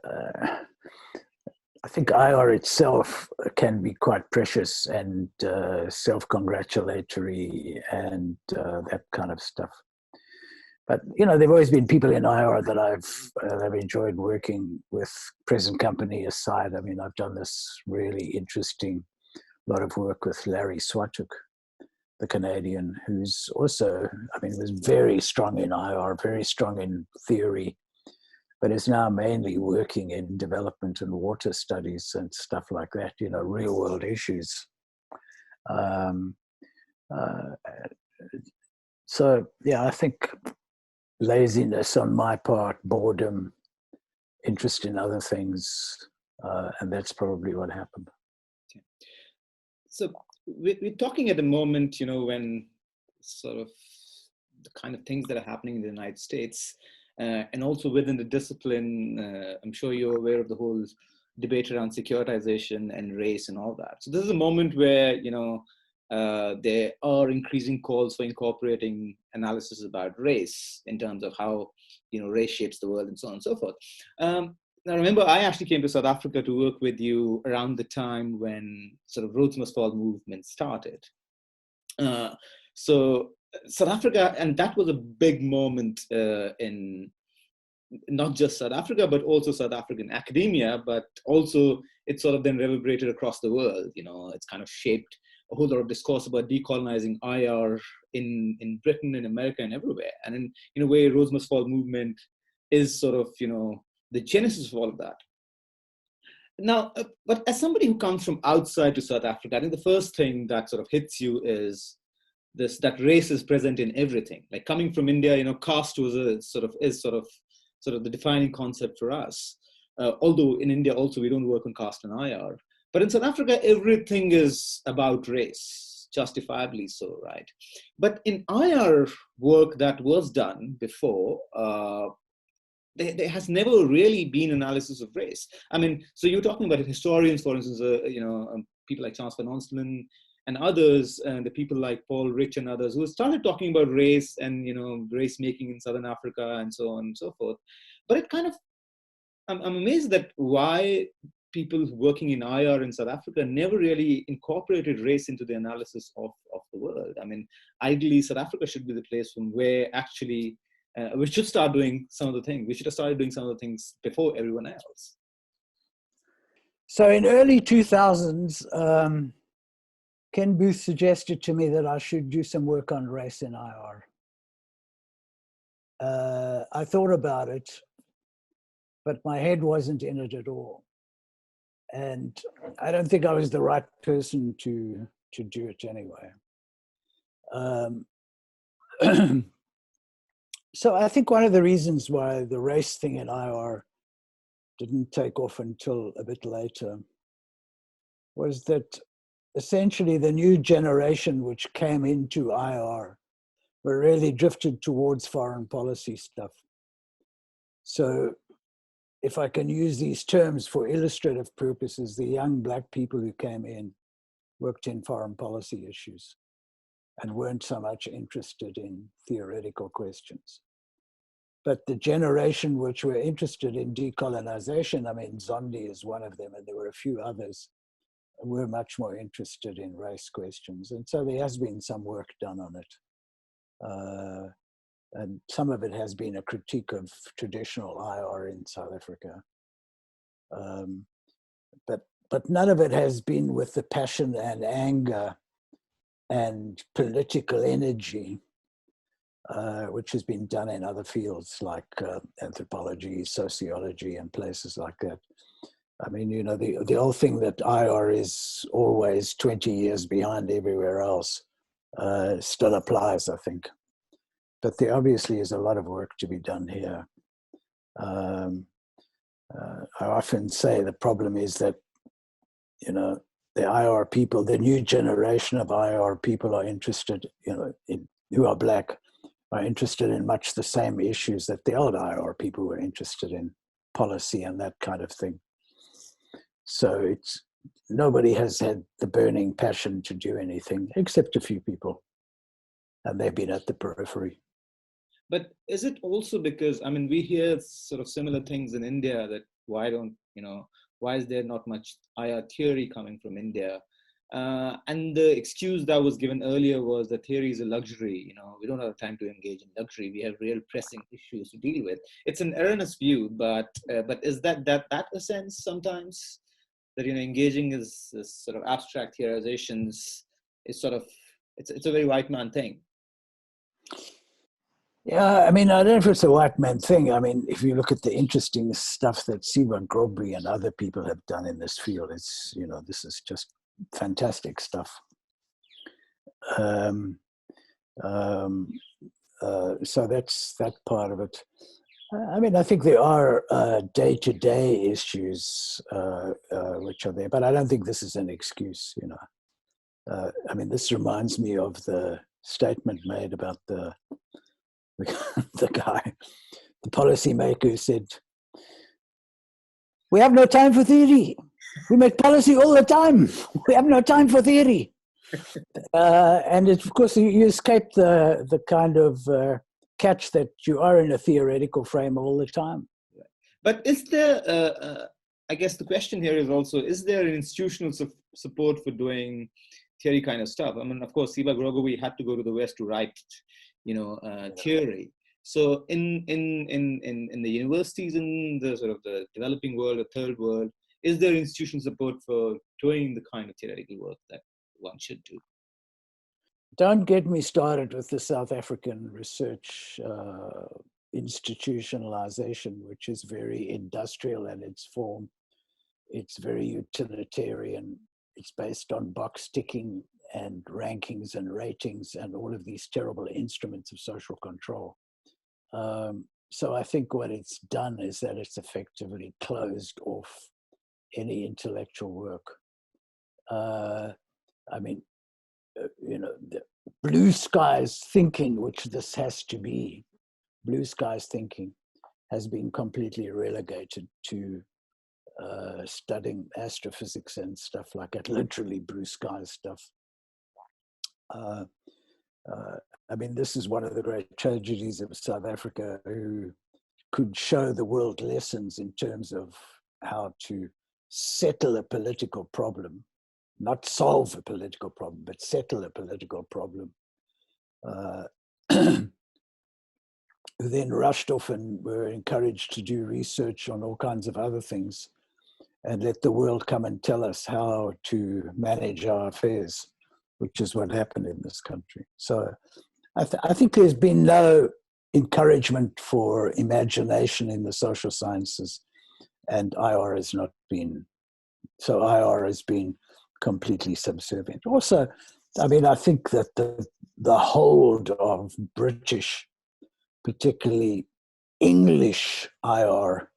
I think IR itself can be quite precious and self-congratulatory and that kind of stuff. But you know, there've always been people in IR that I've enjoyed working with, present company aside. I mean, I've done this really interesting lot of work with Larry Swatuk, the Canadian, who's also, I mean, was very strong in IR, very strong in theory, but is now mainly working in development and water studies and stuff like that, you know, real world issues. So yeah, I think laziness on my part, boredom, interest in other things, and that's probably what happened. So we're talking at the moment, you know, when sort of the kind of things that are happening in the United States, and also within the discipline, I'm sure you're aware of the whole debate around securitization and race and all that. So this is a moment where, you know, there are increasing calls for incorporating analysis about race in terms of how, you know, race shapes the world and so on and so forth. Now, remember, I actually came to South Africa to work with you around the time when sort of Rhodes Must Fall movement started. So South Africa, and that was a big moment in not just South Africa, but also South African academia, but also it sort of then reverberated across the world. You know, it's kind of shaped a whole lot of discourse about decolonizing IR in Britain, in America, and everywhere. And in a way, Rhodes Must Fall movement is sort of, you know, the genesis of all of that. Now, but as somebody who comes from outside to South Africa, I think the first thing that sort of hits you is this, that race is present in everything. Like coming from India, you know, caste was the defining concept for us. Although in India also we don't work on caste and IR. But in South Africa, everything is about race, justifiably so, right? But in IR work that was done before, there has never really been analysis of race. I mean, so you're talking about historians, for instance, you know, people like Charles van Onselen and others, and the people like Paul Rich and others who started talking about race and, you know, race making in Southern Africa and so on and so forth. But it kind of, I'm amazed that why people working in IR in South Africa never really incorporated race into the analysis of the world. I mean, ideally, South Africa should be the place from where actually we should start doing some of the things. We should have started doing some of the things before everyone else. So in early 2000s, Ken Booth suggested to me that I should do some work on race in IR. I thought about it, but my head wasn't in it at all. And I don't think I was the right person to do it anyway. So I think one of the reasons why the race thing in IR didn't take off until a bit later was that essentially the new generation which came into IR were really drifted towards foreign policy stuff. So if I can use these terms for illustrative purposes, the young Black people who came in worked in foreign policy issues and weren't so much interested in theoretical questions. But the generation which were interested in decolonization, I mean, Zondi is one of them, and there were a few others, we're much more interested in race questions. And so there has been some work done on it. And some of it has been a critique of traditional IR in South Africa. But none of it has been with the passion and anger and political energy, which has been done in other fields like anthropology, sociology, and places like that. I mean, you know, the old thing that IR is always 20 years behind everywhere else still applies, I think. But there obviously is a lot of work to be done here. I often say the problem is that, you know, the IR people, the new generation of IR people are interested, you know, who are Black, are interested in much the same issues that the old IR people were interested in, policy and that kind of thing. So nobody has had the burning passion to do anything except a few people, and they've been at the periphery. But is it also because, I mean, we hear sort of similar things in India, that why is there not much IR theory coming from India? And the excuse that was given earlier was that theory is a luxury. You know, we don't have time to engage in luxury. We have real pressing issues to deal with. It's an erroneous view, but is that a sense sometimes that, you know, engaging is sort of abstract theorizations is sort of, it's a very white man thing. Yeah, I mean, I don't know if it's a white man thing. I mean, if you look at the interesting stuff that Siva Grobry and other people have done in this field, it's, you know, this is just fantastic stuff. So that's that part of it. I mean, I think there are day-to-day issues which are there, but I don't think this is an excuse, you know. I mean, this reminds me of the statement made about the guy, the policymaker, who said, "We have no time for theory. We make policy all the time. We have no time for theory." And of course, you escape the kind of catch that you are in a theoretical frame all the time. But is there, I guess the question here is also, is there an institutional support for doing theory kind of stuff? I mean, of course, Siva Grobry had to go to the West to write, you know, theory. So in the universities in the sort of the developing world or third world, is there institutional support for doing the kind of theoretical work that one should do? Don't get me started with the South African research institutionalization, which is very industrial in its form. It's very utilitarian. It's based on box ticking and rankings and ratings and all of these terrible instruments of social control. So I think what it's done is that it's effectively closed off any intellectual work. I mean, you know, the blue skies thinking, which this has to be, blue skies thinking, has been completely relegated to studying astrophysics and stuff like that, literally blue sky stuff. I mean, this is one of the great tragedies of South Africa, who could show the world lessons in terms of how to settle a political problem, not solve a political problem, but settle a political problem. Who then rushed off and were encouraged to do research on all kinds of other things and let the world come and tell us how to manage our affairs, which is what happened in this country. So I think there's been no encouragement for imagination in the social sciences, and IR has not been, so IR has been completely subservient. Also, I mean, I think that the hold of British, particularly English IR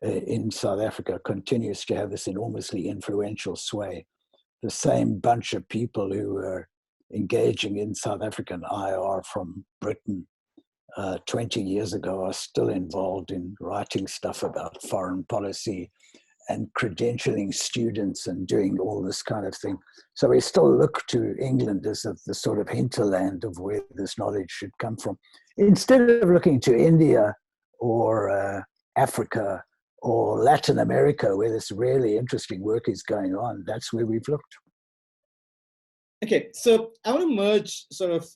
in South Africa continues to have this enormously influential sway. The same bunch of people who were engaging in South African IR from Britain 20 years ago are still involved in writing stuff about foreign policy and credentialing students and doing all this kind of thing. So we still look to England as the sort of hinterland of where this knowledge should come from, instead of looking to India or Africa or Latin America, where this really interesting work is going on. That's where we've looked. Okay, so I want to merge sort of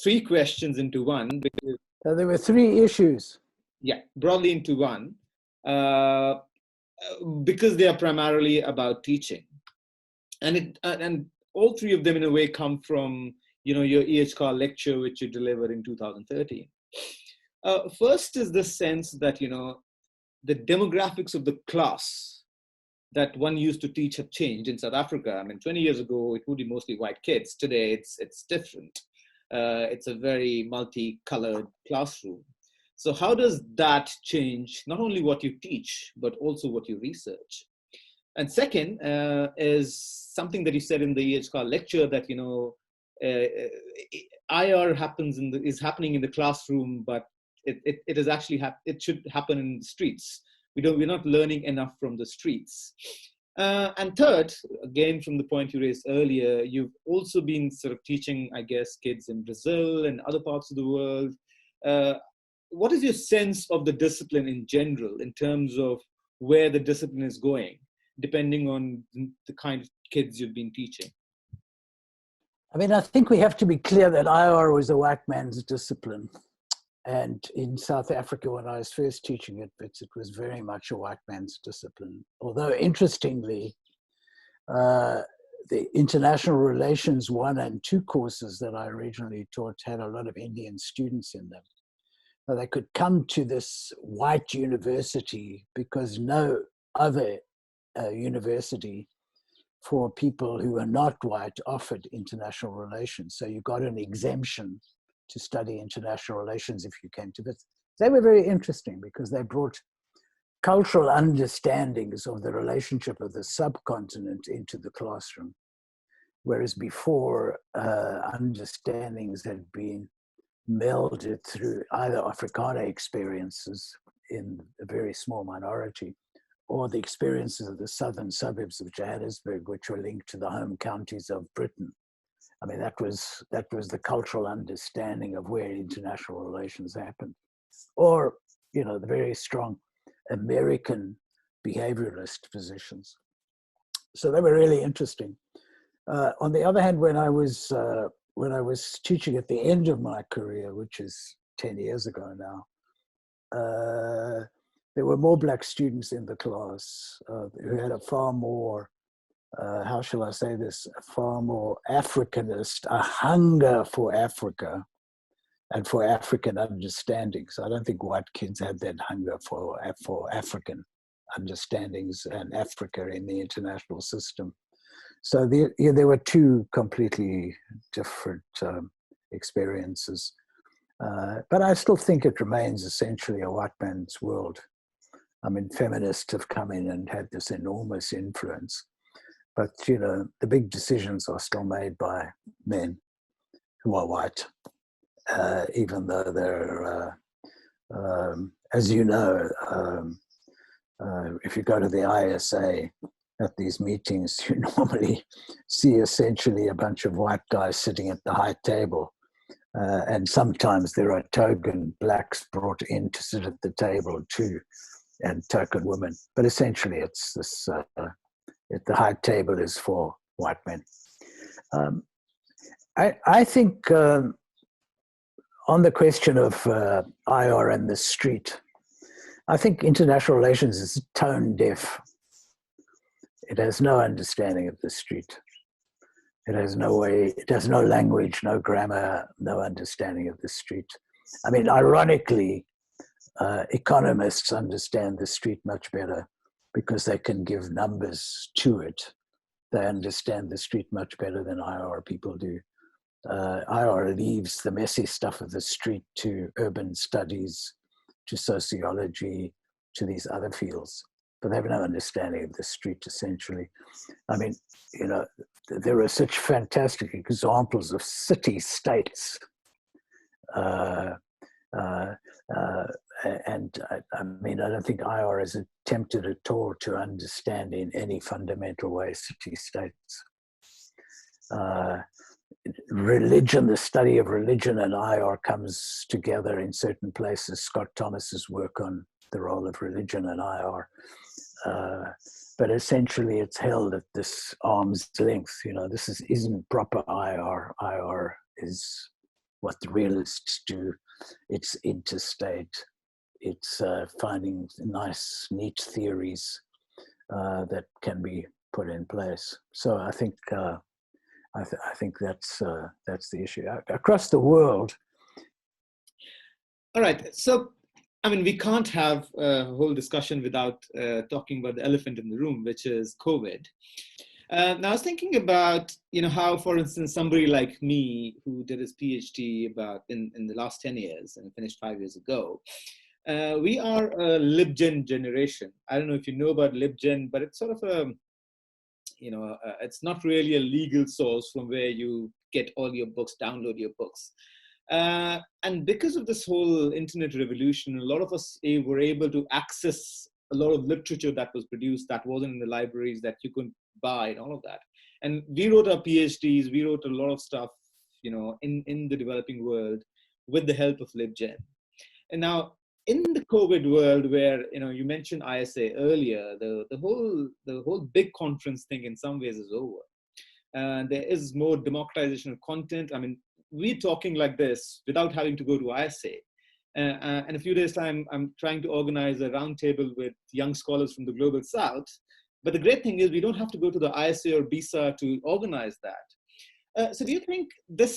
three questions into one. Because, so there were three issues. Yeah, broadly into one, because they are primarily about teaching. And all three of them in a way come from, your EHCAR lecture, which you delivered in 2013. First is the sense that, the demographics of the class that one used to teach have changed in South Africa. I mean, 20 years ago, it would be mostly white kids. Today, it's different. It's a very multicolored classroom. So how does that change not only what you teach, but also what you research? And second is something that you said in the EHCAR lecture that, IR is happening in the classroom, but it is actually it should happen in the streets. We're not learning enough from the streets. And third, again, from the point you raised earlier, you've also been sort of teaching, I guess, kids in Brazil and other parts of the world. What is your sense of the discipline in general in terms of where the discipline is going, depending on the kind of kids you've been teaching? I mean, I think we have to be clear that IR was a white man's discipline. And in South Africa, when I was first teaching at Wits, it was very much a white man's discipline. Although, interestingly, the International Relations 1 and 2 courses that I originally taught had a lot of Indian students in them. So they could come to this white university because no other university for people who are not white offered international relations. So you got an exemption to study international relations if you came to this. They were very interesting because they brought cultural understandings of the relationship of the subcontinent into the classroom, whereas before understandings had been melded through either Afrikaner experiences in a very small minority or the experiences of the southern suburbs of Johannesburg, which were linked to the home counties of Britain. I mean, that was the cultural understanding of where international relations happened. Or, the very strong American behavioralist positions. So they were really interesting. On the other hand, when I was teaching at the end of my career, which is 10 years ago now, there were more black students in the class who had a far more, how shall I say this, a far more Africanist, a hunger for Africa and for African understandings. I don't think white kids had that hunger for African understandings and Africa in the international system. So there were two completely different experiences. But I still think it remains essentially a white man's world. I mean, feminists have come in and had this enormous influence. But, the big decisions are still made by men who are white, even though they're, as you know, if you go to the ISA at these meetings, you normally see essentially a bunch of white guys sitting at the high table. And sometimes there are token blacks brought in to sit at the table too, and token women. But essentially it's this, the high table is for white men. I think on the question of IR and the street, I think international relations is tone deaf. It has no understanding of the street. It has no language, no grammar, no understanding of the street. I mean, ironically, economists understand the street much better because they can give numbers to it. They understand the street much better than IR people do. IR leaves the messy stuff of the street to urban studies, to sociology, to these other fields. But they have no understanding of the street, essentially. I mean, there are such fantastic examples of city-states. And I mean, I don't think IR has attempted at all to understand in any fundamental way city-states. Religion, the study of religion and IR comes together in certain places. Scott Thomas's work on the role of religion and IR. But essentially it's held at this arm's length. This isn't proper IR. IR is what the realists do. It's interstate. It's finding nice, neat theories that can be put in place. So I think that's the issue across the world. All right. So, I mean, we can't have a whole discussion without talking about the elephant in the room, which is COVID. Now, I was thinking about, how, for instance, somebody like me who did his PhD in the last 10 years and finished 5 years ago, we are a LibGen generation. I don't know if you know about LibGen, but it's sort of it's not really a legal source from where you get all your books, download your books. And because of this whole internet revolution, a lot of us were able to access a lot of literature that was produced that wasn't in the libraries, that you couldn't buy, and all of that. And we wrote our PhDs, we wrote a lot of stuff, in the developing world with the help of LibGen. And now, in the COVID world, where you mentioned ISA earlier, the whole big conference thing in some ways is over. There is more democratization of content. I mean, we're talking like this without having to go to ISA. In a few days' time, I'm trying to organize a roundtable with young scholars from the Global South. But the great thing is we don't have to go to the ISA or BISA to organize that. So do you think there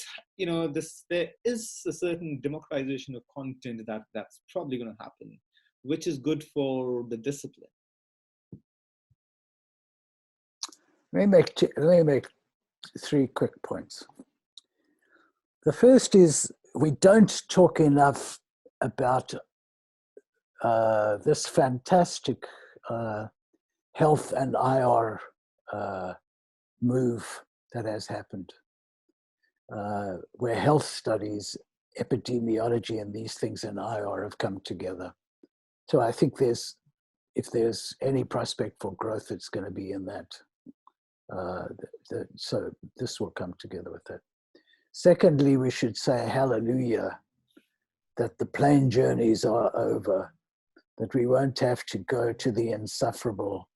is a certain democratization of content that's probably going to happen, which is good for the discipline? Let me make 3 quick points. The first is we don't talk enough about this fantastic health and IR move that has happened, where health studies, epidemiology, and these things in IR have come together. So I think if there's any prospect for growth, it's going to be in that. So this will come together with that. Secondly, we should say hallelujah, that the plane journeys are over, that we won't have to go to the insufferable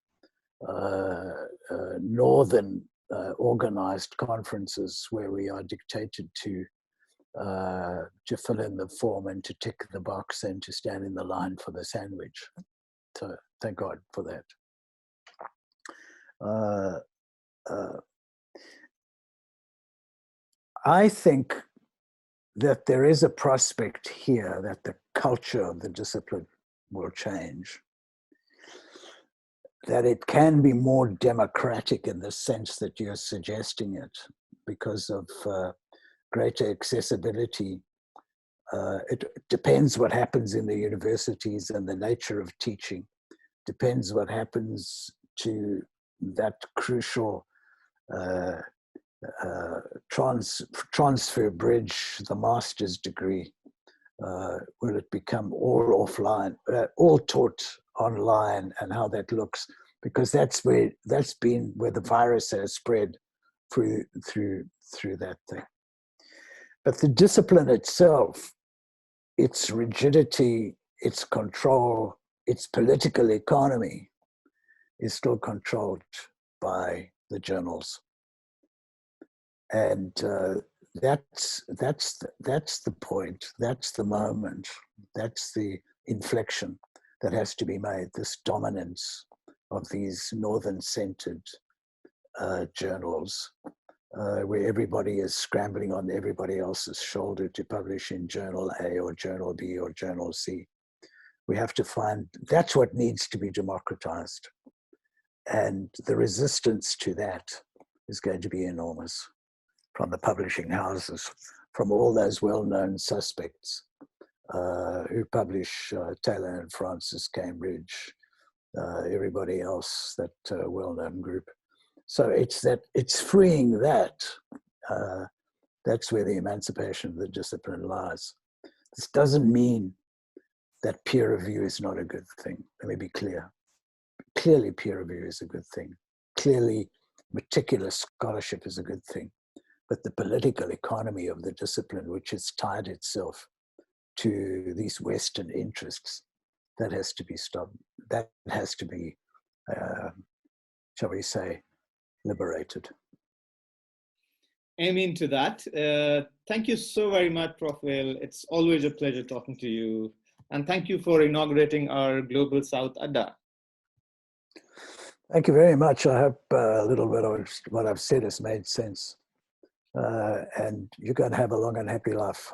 northern organized conferences where we are dictated to fill in the form and to tick the box and to stand in the line for the sandwich. So thank God for that. I think that there is a prospect here that the culture of the discipline will change, that it can be more democratic in the sense that you're suggesting it because of greater accessibility. It depends what happens in the universities and the nature of teaching, depends what happens to that crucial transfer bridge, the master's degree. Will it become all offline, all taught online, and how that looks? Because that's been where the virus has spread through that thing. But the discipline itself, its rigidity, its control, its political economy is still controlled by the journals. And that's the point, that's the moment, that's the inflection that has to be made, this dominance of these northern-centered journals, where everybody is scrambling on everybody else's shoulder to publish in Journal A or Journal B or Journal C. We have to find, that's what needs to be democratized. And the resistance to that is going to be enormous from the publishing houses, from all those well-known suspects who publish Taylor and Francis, Cambridge, everybody else, that well-known group. So it's freeing that. That's where the emancipation of the discipline lies. This doesn't mean that peer review is not a good thing. Let me be clear. Clearly, peer review is a good thing. Clearly, meticulous scholarship is a good thing. But the political economy of the discipline, which has tied itself to these Western interests, that has to be stopped. That has to be, shall we say, liberated. Amen to that. Thank you so very much, Prof. Vale. It's always a pleasure talking to you. And thank you for inaugurating our Global South Adda. Thank you very much. I hope a little bit of what I've said has made sense. And you're going to have a long and happy life.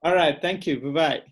All right. Thank you. Bye-bye.